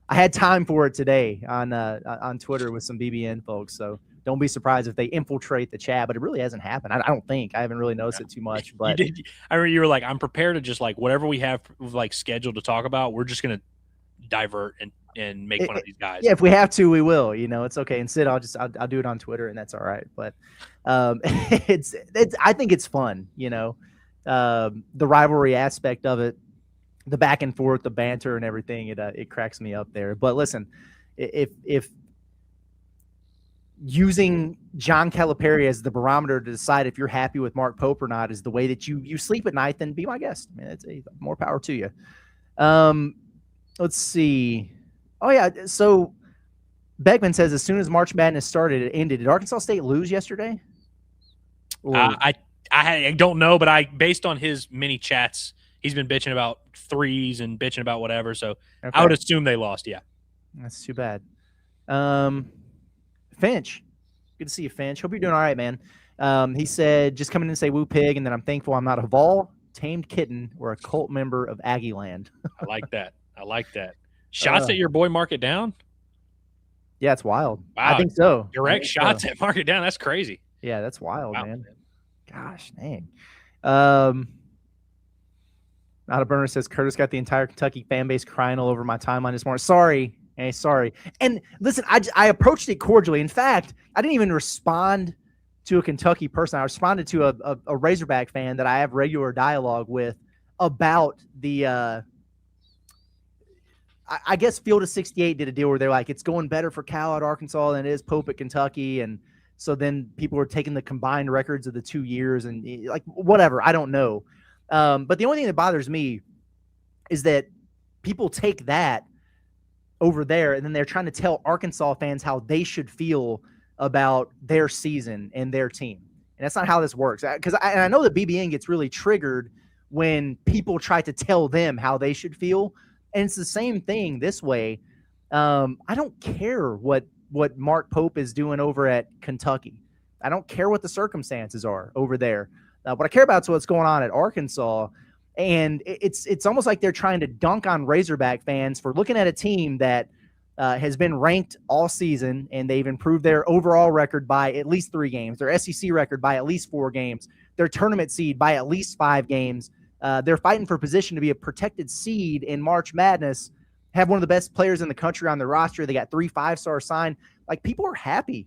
S2: I had time for it today on Twitter with some BBN folks. So don't be surprised if they infiltrate the chat, but it really hasn't happened. I don't think. I haven't really noticed it too much. But
S3: I remember you were like, I'm prepared to just like whatever we have like scheduled to talk about, we're just gonna divert and make one of these guys.
S2: Yeah, if we have to, we will. It's okay. And Sid, I'll do it on Twitter, and that's all right. But it's I think it's fun. The rivalry aspect of it, the back and forth, the banter, and everything. It cracks me up there. But listen, if using John Calipari as the barometer to decide if you're happy with Mark Pope or not is the way that you sleep at night, then be my guest. Man, it's more power to you. Let's see. Oh yeah. So Beckman says as soon as March Madness started, it ended. Did Arkansas State lose yesterday?
S3: I don't know, but based on his many chats, he's been bitching about threes and bitching about whatever. So okay. I would assume they lost. Yeah.
S2: That's too bad. Finch, good to see you, Finch. Hope you're doing all right, man. He said, just come in and say woo pig, and then I'm thankful I'm not a Vol, tamed kitten, or a cult member of Aggie Land.
S3: I like that. Shots at your boy Mark It Down?
S2: Yeah, it's wild.
S3: Wow.
S2: I think so.
S3: Direct shots at Mark It Down. That's crazy.
S2: Yeah, that's wild, man. Gosh, dang. Not a Burner says, Curtis got the entire Kentucky fan base crying all over my timeline this morning. Sorry. Hey, sorry. And listen, I approached it cordially. In fact, I didn't even respond to a Kentucky person. I responded to a Razorback fan that I have regular dialogue with about the I guess Field of 68 did a deal where they're like, it's going better for Cal at Arkansas than it is Pope at Kentucky. And so then people were taking the combined records of the 2 years and like whatever. I don't know. But the only thing that bothers me is that people take that over there and then they're trying to tell Arkansas fans how they should feel about their season and their team. And that's not how this works. Because I know that BBN gets really triggered when people try to tell them how they should feel. And it's the same thing this way. I don't care what Mark Pope is doing over at Kentucky. I don't care what the circumstances are over there. What I care about is what's going on at Arkansas. And it's almost like they're trying to dunk on Razorback fans for looking at a team that has been ranked all season, and they've improved their overall record by at least 3 games, their SEC record by at least 4 games, their tournament seed by at least 5 games. They're fighting for position to be a protected seed in March Madness, have one of the best players in the country on their roster. They got 3 5-star signed. Like, people are happy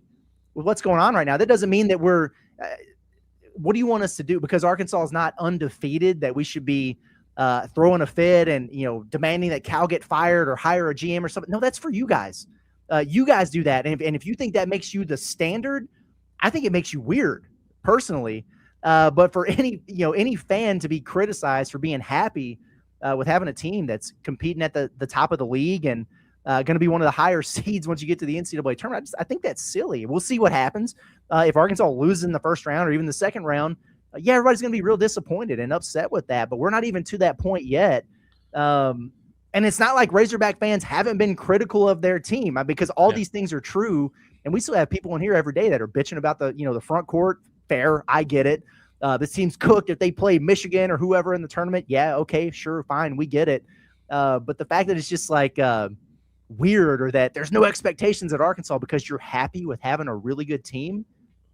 S2: with what's going on right now. That doesn't mean that we're what do you want us to do? Because Arkansas is not undefeated, that we should be throwing a fit and, demanding that Cal get fired or hire a GM or something. No, that's for you guys. You guys do that. And if you think that makes you the standard, I think it makes you weird personally. But for any fan to be criticized for being happy with having a team that's competing at the top of the league and going to be one of the higher seeds once you get to the NCAA tournament, I think that's silly. We'll see what happens. If Arkansas loses in the first round or even the second round, everybody's going to be real disappointed and upset with that, but we're not even to that point yet. And it's not like Razorback fans haven't been critical of their team, because all these things are true. And we still have people in here every day that are bitching about the front court. Fair. I get it. This team's cooked. If they play Michigan or whoever in the tournament, okay, sure, fine. We get it. But the fact that it's just like weird, or that there's no expectations at Arkansas because you're happy with having a really good team.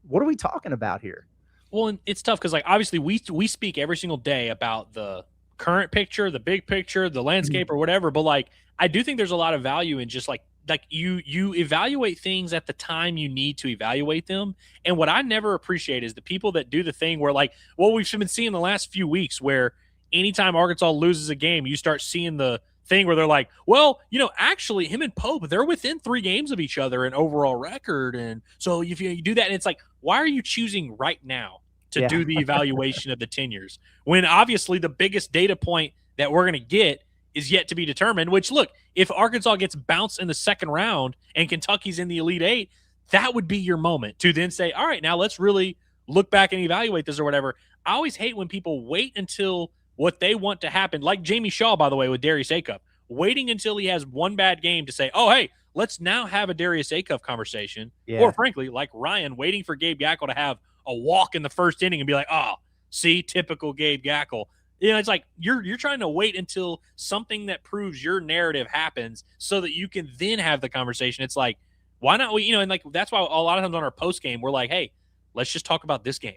S2: What are we talking about here?
S3: Well, and it's tough because, obviously we speak every single day about the current picture, the big picture, the landscape, or whatever. But I do think there's a lot of value in just like you evaluate things at the time you need to evaluate them. And what I never appreciate is the people that do the thing where we've been seeing the last few weeks, where anytime Arkansas loses a game, you start seeing the thing where they're like, well, actually him and Pope, they're within 3 games of each other in overall record. And so if you do that, and it's like, why are you choosing right now to do the evaluation of the tenures when obviously the biggest data point that we're going to get is yet to be determined? Which, look, if Arkansas gets bounced in the second round and Kentucky's in the Elite 8, that would be your moment to then say, all right, now let's really look back and evaluate this or whatever. I always hate when people wait until what they want to happen, like Jamie Shaw, by the way, with Darius Acuff, waiting until he has one bad game to say, oh, hey, let's now have a Darius Acuff conversation. Yeah. Or frankly, like Ryan, waiting for Gabe Gackle to have a walk in the first inning and be like, oh, see, typical Gabe Gackle. It's like you're trying to wait until something that proves your narrative happens so that you can then have the conversation. It's like, why not we, and that's why a lot of times on our post game, we're like, hey, let's just talk about this game.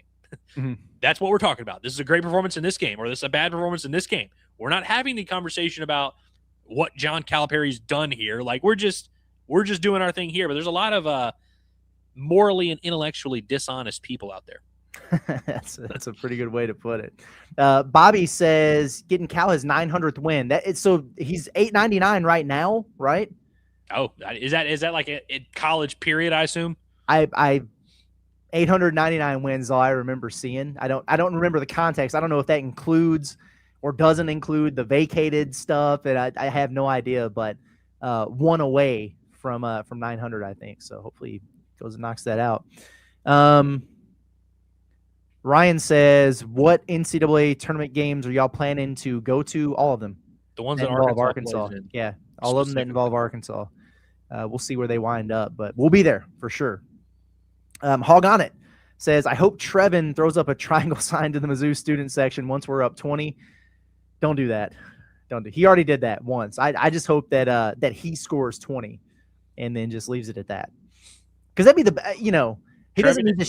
S3: Mm-hmm. That's what we're talking about. This is a great performance in this game, or this is a bad performance in this game. We're not having the conversation about what John Calipari's done here. We're just doing our thing here. But there's a lot of morally and intellectually dishonest people out there.
S2: That's a pretty good way to put it. Bobby says getting Cal his 900th win. So he's 899 right now, right?
S3: Oh, is that like a college period? I assume.
S2: I 899 wins. All I remember seeing. I don't remember the context. I don't know if that includes or doesn't include the vacated stuff. And I have no idea. But one away from 900, I think. So hopefully he goes and knocks that out. Ryan says, what NCAA tournament games are y'all planning to go to? All of them.
S3: The ones that
S2: involve Arkansas. Yeah, all of them that involve Arkansas. We'll see where they wind up, but we'll be there for sure. Hog on It says, I hope Trevin throws up a triangle sign to the Mizzou student section once we're up 20. Don't do that. He already did that once. I just hope that he scores 20 and then just leaves it at that. Because that'd be he doesn't need to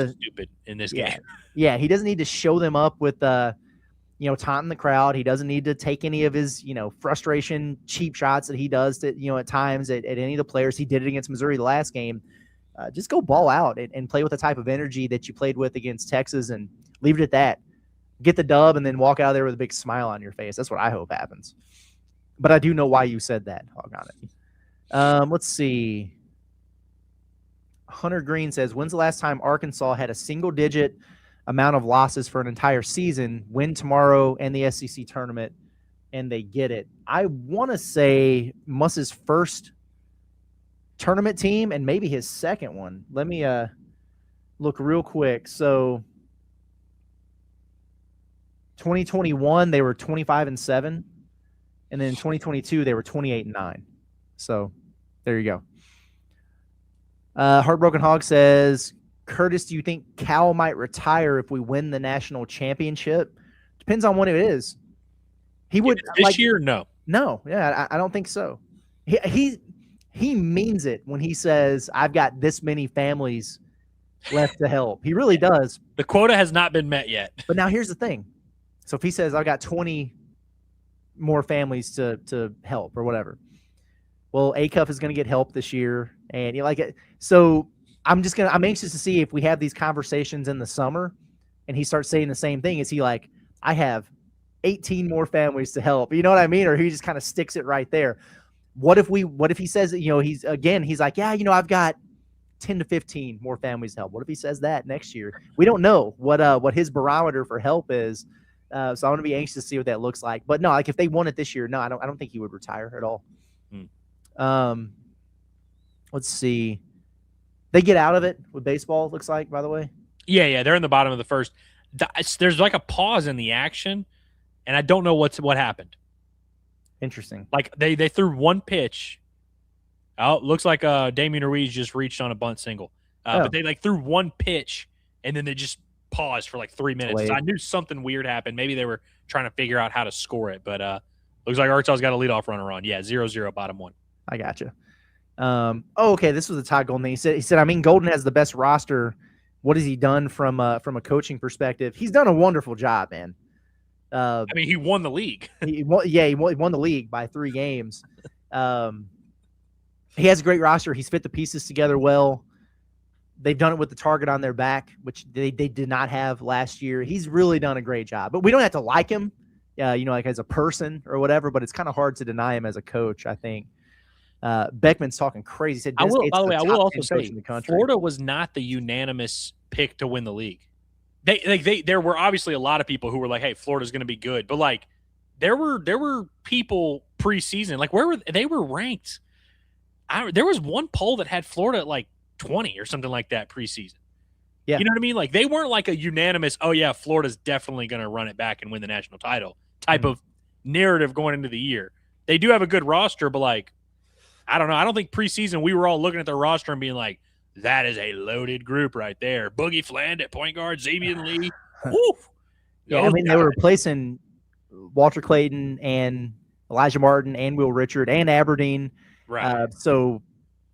S2: stupid in this game. Yeah, he doesn't need to show them up with taunting the crowd. He doesn't need to take any of his, frustration, cheap shots that he does to, at times at any of the players. He did it against Missouri the last game. Just go ball out and play with the type of energy that you played with against Texas and leave it at that. Get the dub and then walk out of there with a big smile on your face. That's what I hope happens. But I do know why you said that, Hog on It. Let's see. Hunter Green says, when's the last time Arkansas had a single-digit amount of losses for an entire season? Win tomorrow and the SEC tournament, and they get it. I want to say Muss's first tournament team and maybe his second one. Let me look real quick. So 2021, they were 25-7, and then in 2022, they were 28-9. So there you go. Heartbroken Hog says, Curtis, do you think Cal might retire if we win the national championship? Depends on what it is. He would
S3: this year, no.
S2: No, yeah, I don't think so. he means it when he says, I've got this many families left to help. He really does.
S3: The quota has not been met yet.
S2: But now here's the thing. So if he says, I've got 20 more families to help or whatever, well, ACUF is going to get help this year. And you like it. So I'm anxious to see if we have these conversations in the summer and he starts saying the same thing. Is he like, I have 18 more families to help? You know what I mean? Or he just kind of sticks it right there. What if he says, he's like, yeah, I've got 10 to 15 more families to help. What if he says that next year? We don't know what his barometer for help is. So I'm going to be anxious to see what that looks like. But no, like if they won it this year, no, I don't think he would retire at all. Let's see. They get out of it with baseball, it looks like, by the way.
S3: Yeah, they're in the bottom of the first. There's like a pause in the action, and I don't know what happened.
S2: Interesting.
S3: Like they threw one pitch. Oh, looks like Damian Ruiz just reached on a bunt single. But they like threw one pitch, and then they just paused for like 3 minutes. So I knew something weird happened. Maybe they were trying to figure out how to score it. But looks like Arkansas's got a leadoff runner on. Yeah, 0-0, bottom one.
S2: I gotcha. Okay. This was a Todd Golden thing. He said, I mean, Golden has the best roster. What has he done from a coaching perspective? He's done a wonderful job, man.
S3: I mean, he won the league.
S2: he won the league by 3 games. He has a great roster. He's fit the pieces together well. They've done it with the target on their back, which they did not have last year. He's really done a great job. But we don't have to like him, like as a person or whatever, but it's kind of hard to deny him as a coach, I think. Beckman's talking crazy. He said,
S3: by the way, I will also say Florida was not the unanimous pick to win the league. There were obviously a lot of people who were like, "Hey, Florida's going to be good," but like there were people preseason like they were ranked. There was one poll that had Florida at like 20 or something like that preseason. Yeah, you know what I mean? Like they weren't like a unanimous, "Oh yeah, Florida's definitely going to run it back and win the national title" type of narrative going into the year. They do have a good roster, but like. I don't know. I don't think preseason we were all looking at their roster and being like, that is a loaded group right there. Boogie Fland at point guard, Xavier Lee. Woo!
S2: Yeah, I mean, they were replacing Walter Clayton and Elijah Martin and Will Richard and Aberdeen.
S3: Right.
S2: So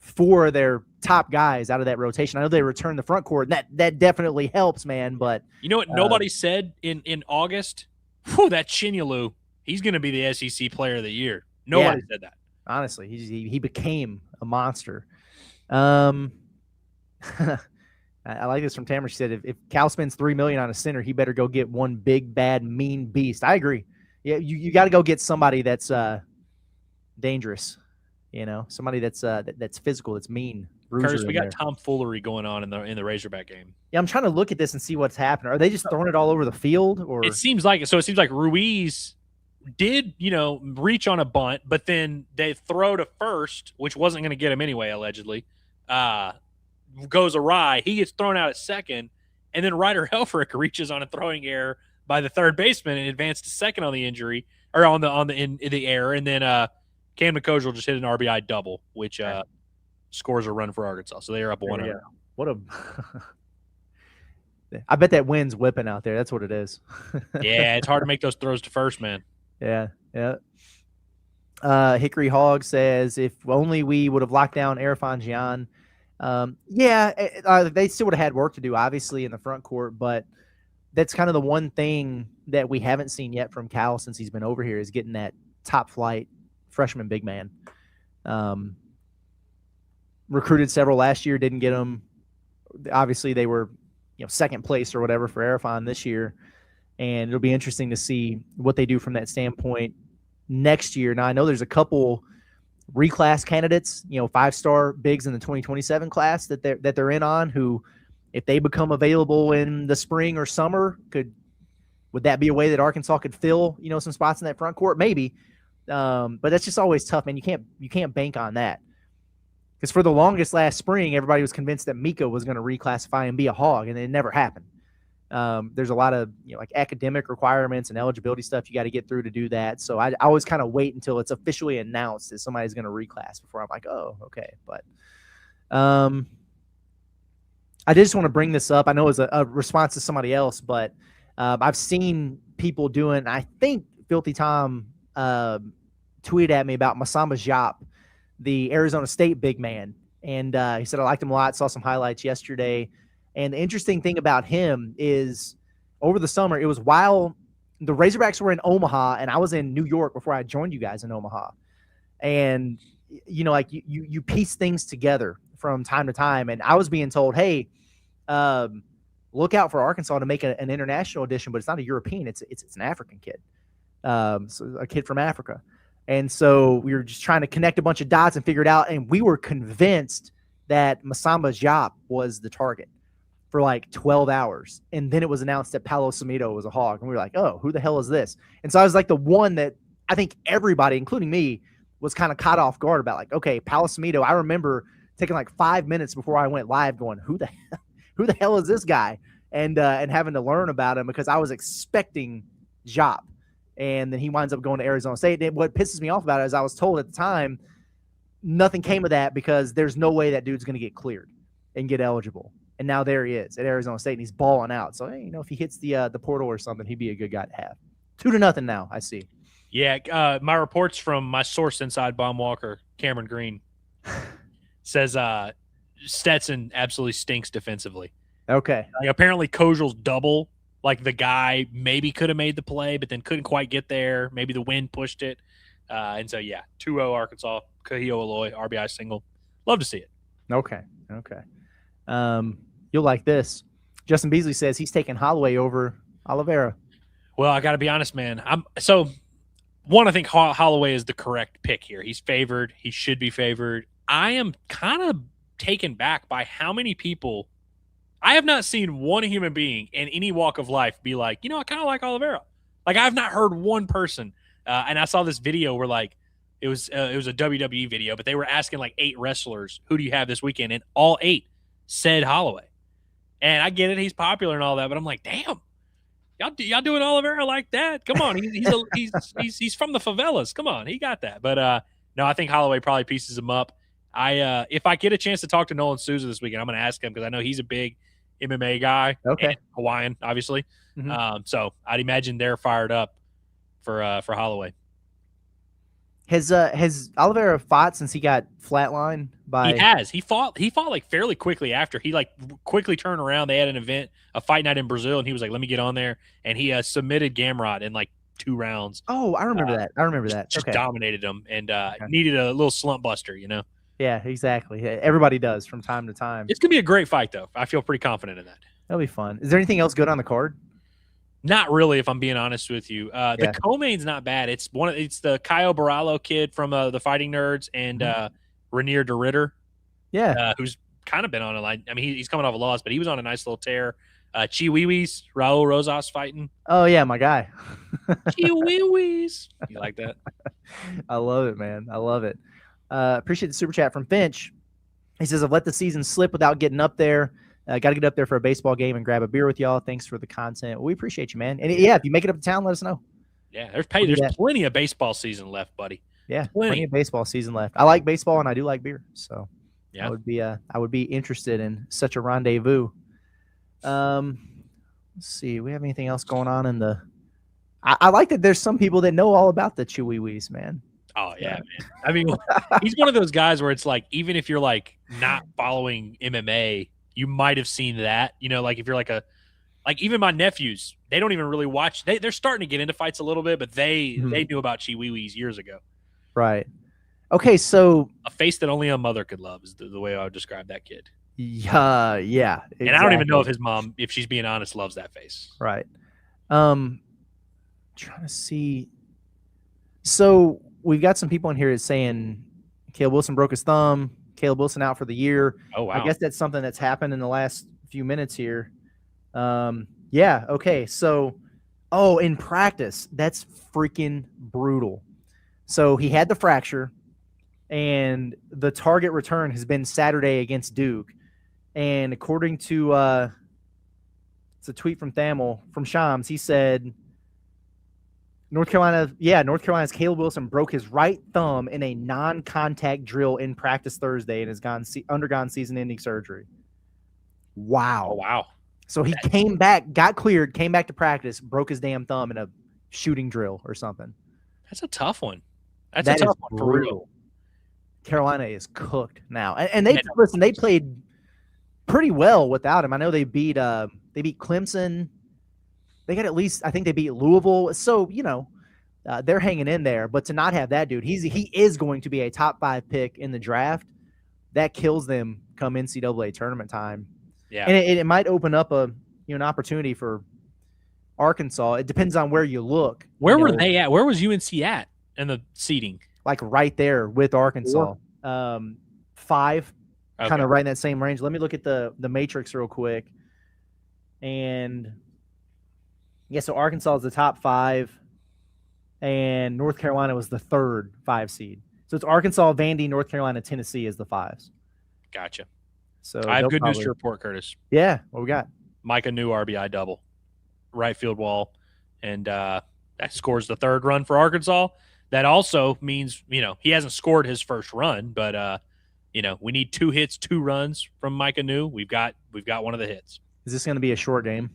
S2: 4 of their top guys out of that rotation. I know they returned the front court, and that definitely helps, man. But
S3: you know what nobody said in August? Whew, that Chinyelu, he's going to be the SEC player of the year. Nobody said that.
S2: Honestly, he became a monster. I like this from Tamara. She said, if Cal spends $3 million on a center, he better go get one big, bad, mean beast. I agree. Yeah, you got to go get somebody that's dangerous. Somebody that's physical, that's mean.
S3: Curtis, we got tomfoolery going on in the Razorback game.
S2: Yeah, I'm trying to look at this and see what's happening. Are they just throwing it all over the field, or
S3: it seems like it? So it seems like Ruiz did, reach on a bunt, but then they throw to first, which wasn't going to get him anyway, allegedly. Goes awry. He gets thrown out at second, and then Ryder Helfrich reaches on a throwing error by the third baseman and advanced to second on the injury or on the error, and then Cam McCosial just hit an RBI double, which scores a run for Arkansas. So they are up 1-0.
S2: What a I bet that wind's whipping out there. That's what it is.
S3: Yeah, it's hard to make those throws to first, man.
S2: Yeah. Hickory Hog says, if only we would have locked down Arifan Gian. They still would have had work to do, obviously, in the front court, but that's kind of the one thing that we haven't seen yet from Cal since he's been over here is getting that top flight freshman big man. Recruited several last year, didn't get them. Obviously, they were second place or whatever for Arifan this year. And it'll be interesting to see what they do from that standpoint next year. Now, I know there's a couple reclass candidates, 5-star bigs in the 2027 class that they're in on who, if they become available in the spring or summer, would that be a way that Arkansas could fill, some spots in that front court? Maybe. But that's just always tough, man. You can't bank on that. Because for the longest last spring, everybody was convinced that Mika was going to reclassify and be a Hog, and it never happened. There's a lot of like academic requirements and eligibility stuff you got to get through to do that. So I always kind of wait until it's officially announced that somebody's going to reclass before I'm like, oh, okay. But I did just want to bring this up. I know it was a response to somebody else, but I've seen people doing. I think Filthy Tom tweeted at me about Masamba Diop the Arizona State big man. And he said, I liked him a lot, saw some highlights yesterday. And the interesting thing about him is over the summer, it was while the Razorbacks were in Omaha and I was in New York before I joined you guys in Omaha. And, like you piece things together from time to time. And I was being told, hey, look out for Arkansas to make an international edition, but it's not a European. It's an African kid, so a kid from Africa. And so we were just trying to connect a bunch of dots and figure it out. And we were convinced that Masamba Diop was the target for like 12 hours. And then it was announced that Paulo Samito was a Hog. And we were like, oh, who the hell is this? And so I was like the one that I think everybody, including me, was kind of caught off guard about, like, okay, Paulo Samito. I remember taking like 5 minutes before I went live going, who the hell is this guy? And having to learn about him because I was expecting Diop. And then he winds up going to Arizona State. And what pisses me off about it is I was told at the time nothing came of that because there's no way that dude's going to get cleared and get eligible. And now there he is at Arizona State, and he's balling out. So, hey, if he hits the portal or something, he'd be a good guy to have. 2-0 now, I see.
S3: Yeah, my reports from my source inside Baum Walker, Cameron Green, says Stetson absolutely stinks defensively.
S2: Okay.
S3: Apparently, Kojal's double. Like the guy maybe could have made the play, but then couldn't quite get there. Maybe the wind pushed it. And so, 2-0 Arkansas, Kahio Aloy, RBI single. Love to see it. Okay.
S2: You'll like this. Justin Beasley says he's taking Holloway over Oliveira.
S3: Well, I got to be honest, man. I think Holloway is the correct pick here. He's favored. He should be favored. I am kind of taken back by how many people – I have not seen one human being in any walk of life be like, I kind of like Oliveira. Like, I've not heard one person. And I saw this video where, like, it was a WWE video, but they were asking, like, 8 wrestlers, who do you have this weekend? And all 8 said Holloway. And I get it. He's popular and all that, but I'm like, damn. Y'all doing Oliveira like that? Come on. He's from the favelas. Come on. He got that. But, no, I think Holloway probably pieces him up. If I get a chance to talk to Nolan Souza this weekend, I'm going to ask him because I know he's a big MMA guy.
S2: Okay.
S3: And Hawaiian, obviously. Mm-hmm. So I'd imagine they're fired up for Holloway.
S2: Has Oliveira fought since he got flatlined by?
S3: He has. He fought like fairly quickly after. He like quickly turned around. They had an event, a fight night in Brazil, and he was like, "Let me get on there." And he submitted Gamrot in like 2 rounds.
S2: Oh, I remember that.
S3: Just dominated him and needed a little slump buster,
S2: Yeah, exactly. Everybody does from time to time.
S3: It's gonna be a great fight, though. I feel pretty confident in that.
S2: That'll be fun. Is there anything else good on the card?
S3: Not really, if I'm being honest with you. The co-main's not bad. It's the Caio Barallo kid from the Fighting Nerds and Rainier de Ritter.
S2: Yeah,
S3: who's kind of been on a line. I mean, he's coming off a loss, but he was on a nice little tear. Chiwiwis, Raul Rosas fighting.
S2: Oh yeah, my guy.
S3: Chiwiwis. You like that?
S2: I love it, man. I love it. Appreciate the super chat from Finch. He says, I've let the season slip without getting up there. Got to get up there for a baseball game and grab a beer with y'all. Thanks for the content. Well, we appreciate you, man. And if you make it up to town, let us know.
S3: Yeah, there's plenty of baseball season left, buddy.
S2: Yeah, plenty of baseball season left. I like baseball and I do like beer, so
S3: yeah,
S2: I would be interested in such a rendezvous. Let's see, we have anything else going on in the? I like that there's some people that know all about the Chiwiwis, man.
S3: Oh yeah, man. I mean, he's one of those guys where it's like, even if you're like not following MMA, you might have seen that. Like if you're like even my nephews, they don't even really watch. They're starting to get into fights a little bit, but they knew about Chiwiwis years ago.
S2: Right. Okay, so
S3: a face that only a mother could love is the way I would describe that kid.
S2: Yeah, exactly.
S3: And I don't even know if his mom, if she's being honest, loves that face.
S2: Right. Trying to see. So we've got some people in here that's saying Caleb Wilson broke his thumb. Caleb Wilson out for the year.
S3: Oh, wow.
S2: I guess that's something that's happened in the last few minutes here. Yeah, okay. So, in practice, that's freaking brutal. So he had the fracture, and the target return has been Saturday against Duke. And according to it's a tweet from Shams, he said North Carolina's Caleb Wilson broke his right thumb in a non-contact drill in practice Thursday and has undergone season-ending surgery. Wow.
S3: Oh, wow.
S2: So he came back, got cleared, came back to practice, broke his damn thumb in a shooting drill or something.
S3: That's a tough one. That's a tough one for real.
S2: Carolina is cooked now, and they played pretty well without him. I know they beat Clemson. They got at least, I think they beat Louisville. So they're hanging in there. But to not have that dude, he is going to be a top 5 pick in the draft. That kills them come NCAA tournament time.
S3: Yeah,
S2: and it might open up an opportunity for Arkansas. It depends on where you look.
S3: Where were they at? Where was UNC at in the seeding?
S2: Like right there with Arkansas. 5, kind of right in that same range. Let me look at the matrix real quick. And yeah, so Arkansas is the top 5, and North Carolina was the 3rd 5 seed. So it's Arkansas, Vandy, North Carolina, Tennessee as the 5s.
S3: Gotcha.
S2: So
S3: I have good news to report, Curtis.
S2: Yeah, what we got?
S3: Micah New RBI double, right field wall, and that scores the 3rd run for Arkansas. That also means, he hasn't scored his first run, but we need 2 hits, 2 runs from Micah New. We've got one of the hits.
S2: Is this going to be a short game?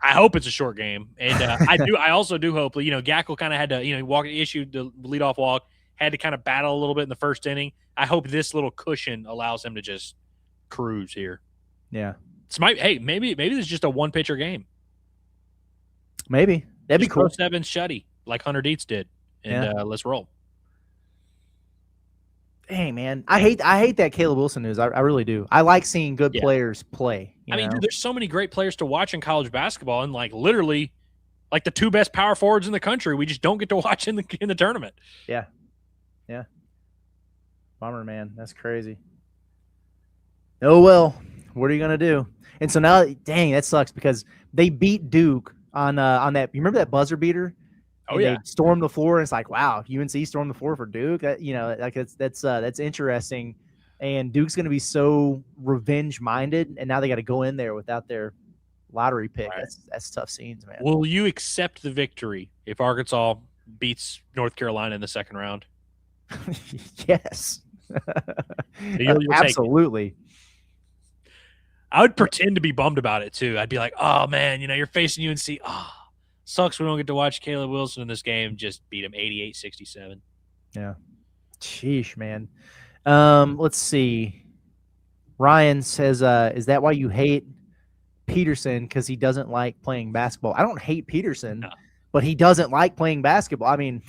S3: I hope it's a short game, and I also do hope. Gackle kind of had to, issued the leadoff walk, had to kind of battle a little bit in the first inning. I hope this little cushion allows him to just cruise here.
S2: Yeah.
S3: Maybe this is just a 1-pitcher game.
S2: Maybe that'd
S3: just
S2: be cool.
S3: 7 shutty like Hunter Dietz did, and let's roll.
S2: Dang, man, I hate that Caleb Wilson news. I really do. I like seeing good players play.
S3: I mean, dude, there's so many great players to watch in college basketball, and literally, the 2 best power forwards in the country, we just don't get to watch in the tournament.
S2: Yeah. Bummer, man. That's crazy. Oh well, what are you gonna do? And so now, dang, that sucks because they beat Duke on that. You remember that buzzer beater?
S3: Oh yeah.
S2: They stormed the floor, and it's like, wow, UNC stormed the floor for Duke. That's interesting. And Duke's going to be so revenge minded, and now they got to go in there without their lottery pick. Right. That's tough scenes, man.
S3: Will you accept the victory if Arkansas beats North Carolina in the second round?
S2: Yes.
S3: You'll
S2: absolutely.
S3: I would pretend to be bummed about it too. I'd be like, oh man, you're facing UNC. Oh, sucks we don't get to watch Caleb Wilson in this game. Just beat him 88-67.
S2: Yeah. Sheesh, man. Let's see. Ryan says, is that why you hate Peterson? Because he doesn't like playing basketball. I don't hate Peterson, but he doesn't like playing basketball. I mean,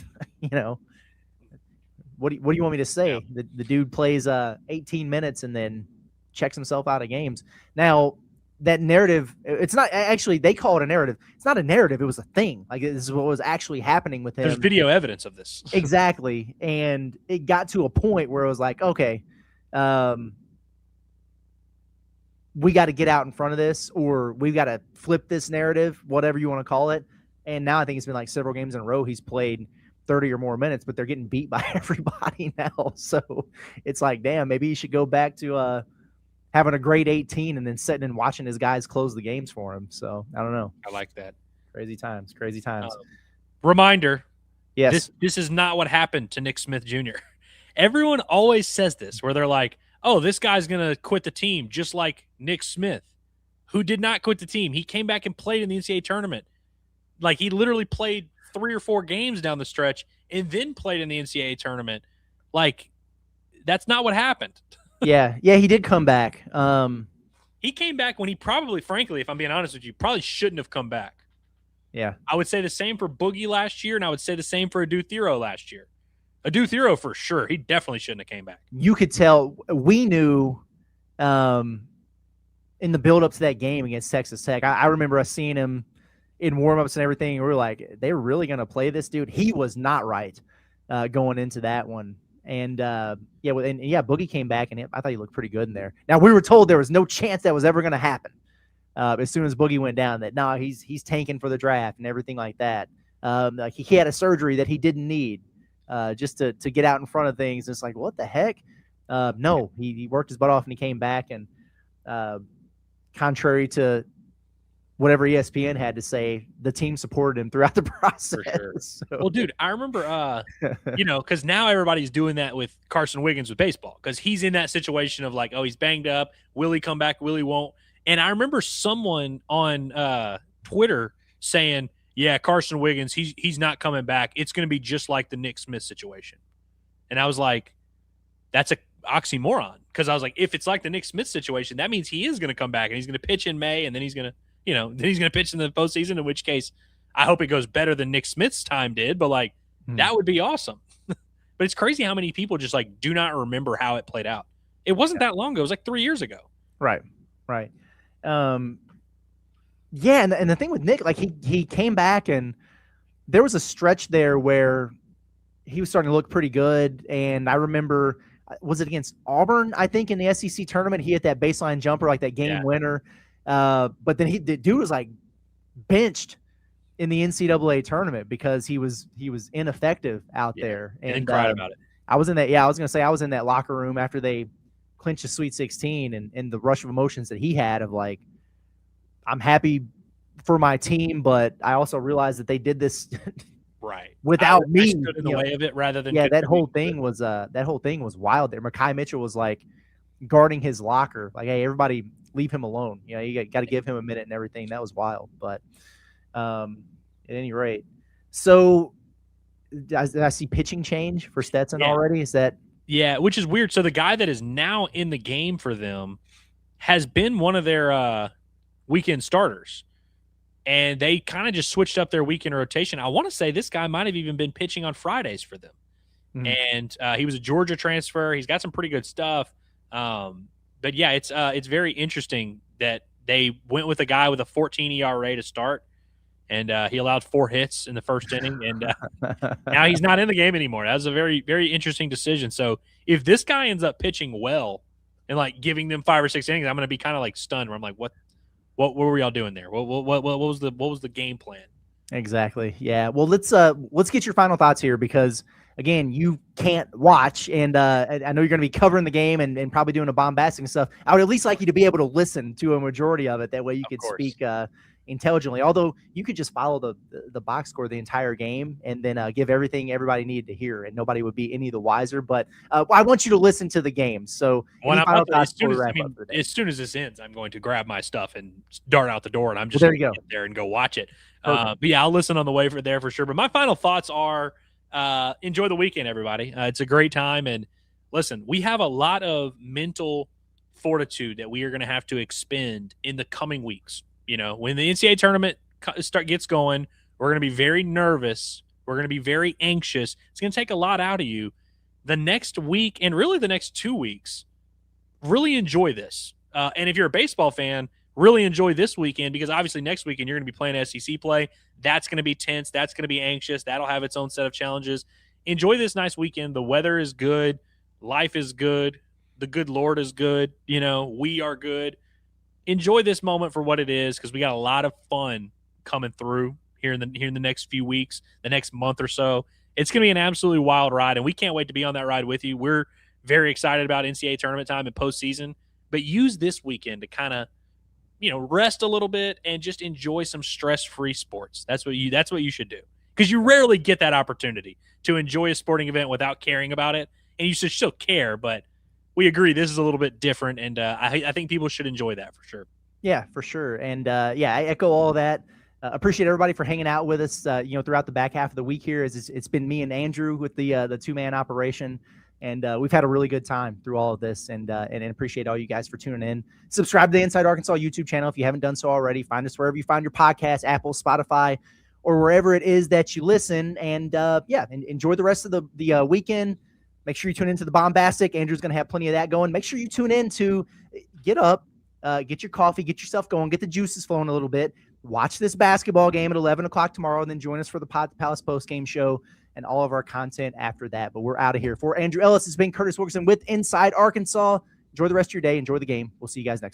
S2: what do you want me to say? Yeah. The dude plays 18 minutes and then checks himself out of games. Now, that narrative, it's not actually, they call it a narrative. It's not a narrative. It was a thing. This is what was actually happening with him.
S3: There's video evidence of this.
S2: Exactly. And it got to a point where it was like, okay, we got to get out in front of this, or we've got to flip this narrative, whatever you want to call it. And now I think it's been several games in a row he's played 30 or more minutes, but they're getting beat by everybody now. So it's like, damn, maybe he should go back to having a great 18 and then sitting and watching his guys close the games for him. So I don't know.
S3: I like that.
S2: Crazy times.
S3: Reminder.
S2: Yes.
S3: This is not what happened to Nick Smith Jr. Everyone always says this, where they're like, oh, this guy's going to quit the team, just like Nick Smith, who did not quit the team. He came back and played in the NCAA tournament. He literally played 3 or 4 games down the stretch and then played in the NCAA tournament. That's not what happened.
S2: Yeah, he did come back.
S3: He came back when he probably, frankly, if I'm being honest with you, probably shouldn't have come back.
S2: Yeah.
S3: I would say the same for Boogie last year, and I would say the same for Adu Thero last year. Adu Thero for sure. He definitely shouldn't have came back.
S2: You could tell. We knew in the build-up to that game against Texas Tech. I remember us seeing him in warm-ups and everything, and we were like, they're really going to play this dude? He was not right going into that one. And Boogie came back, and I thought he looked pretty good in there. Now, we were told there was no chance that was ever going to happen. As soon as Boogie went down, that he's tanking for the draft and everything like that. He had a surgery that he didn't need just to get out in front of things. And it's like, what the heck? No, he worked his butt off and he came back. And contrary to whatever ESPN had to say, the team supported him throughout the process.
S3: For sure.
S2: So.
S3: Well, dude, I remember, because now everybody's doing that with Carson Wiggins with baseball, because he's in that situation of he's banged up. Will he come back? Will he won't? And I remember someone on Twitter saying, yeah, Carson Wiggins, he's not coming back. It's going to be just like the Nick Smith situation. And I was like, that's a oxymoron, because I was like, if it's like the Nick Smith situation, that means he is going to come back and he's going to pitch in May, and then he's going to, then he's going to pitch in the postseason, in which case I hope it goes better than Nick Smith's time did, but like that would be awesome. But it's crazy how many people just like do not remember how it played out. It wasn't that long ago. It was like 3 years ago.
S2: Right. Yeah, and the thing with Nick, like he came back, and there was a stretch there where he was starting to look pretty good. And I remember, was it against Auburn, I think, in the SEC tournament? He hit that baseline jumper, like that game winner. But then the dude was like benched in the NCAA tournament because he was ineffective out there.
S3: And cried about it.
S2: I was in that. Yeah, I was going to say I was in that locker room after they clinched the Sweet 16, and the rush of emotions that he had of like, I'm happy for my team, but I also realized that they did this
S3: right
S2: without me.
S3: I stood in the way of it rather than
S2: that whole thing was wild there. Makai Mitchell was like guarding his locker, like, hey, everybody leave him alone. You got to give him a minute and everything. That was wild. But at any rate, so did I see pitching change for Stetson already? Is that?
S3: Yeah, which is weird. So the guy that is now in the game for them has been one of their weekend starters, and they kind of just switched up their weekend rotation. I want to say this guy might have even been pitching on Fridays for them. And he was a Georgia transfer. He's got some pretty good stuff. But yeah, it's very interesting that they went with a guy with a 14 ERA to start, and he allowed 4 hits in the first inning, and now he's not in the game anymore. That was a very, very interesting decision. So if this guy ends up pitching well and like giving them 5 or 6 innings, I'm going to be kind of like stunned, where I'm like, what were y'all doing there? What was the game plan?
S2: Exactly. Yeah. Well, let's get your final thoughts here, because again, you can't watch, and I know you're going to be covering the game and probably doing a bombastic stuff. I would at least like you to be able to listen to a majority of it. That way you could speak intelligently. Although you could just follow the box score the entire game and then give everything everybody needed to hear, and nobody would be any the wiser. But I want you to listen to the game. So
S3: as soon as this ends, I'm going to grab my stuff and dart out the door, and I'm just going to get there and go watch it. But yeah, I'll listen on the way there for sure. But my final thoughts are, enjoy the weekend, everybody. It's a great time. And listen, we have a lot of mental fortitude that we are going to have to expend in the coming weeks. When the NCAA tournament gets going, we're going to be very nervous. We're going to be very anxious. It's going to take a lot out of you. The next week, and really the next 2 weeks, really enjoy this. And if you're a baseball fan, really enjoy this weekend, because obviously next weekend you're going to be playing SEC play. That's going to be tense. That's going to be anxious. That'll have its own set of challenges. Enjoy this nice weekend. The weather is good. Life is good. The good Lord is good. We are good. Enjoy this moment for what it is, because we got a lot of fun coming through here in the next few weeks, the next month or so. It's going to be an absolutely wild ride, and we can't wait to be on that ride with you. We're very excited about NCAA tournament time and postseason, but use this weekend to kind of rest a little bit and just enjoy some stress-free sports. That's what you should do, because you rarely get that opportunity to enjoy a sporting event without caring about it. And you should still care, but we agree this is a little bit different, and I think people should enjoy that for sure.
S2: Yeah, for sure. And I echo all of that. Appreciate everybody for hanging out with us, throughout the back half of the week here. It's been me and Andrew with the 2-man operation. And we've had a really good time through all of this, and appreciate all you guys for tuning in. Subscribe to the Inside Arkansas YouTube channel if you haven't done so already. Find us wherever you find your podcast, Apple, Spotify, or wherever it is that you listen. And enjoy the rest of the weekend. Make sure you tune into the Bombastic. Andrew's going to have plenty of that going. Make sure you tune in to get up, get your coffee, get yourself going, get the juices flowing a little bit. Watch this basketball game at 11 o'clock tomorrow, and then join us for the Palace post-game show and all of our content after that. But we're out of here. For Andrew Ellis, it's been Curtis Wilkerson with Inside Arkansas. Enjoy the rest of your day. Enjoy the game. We'll see you guys next time.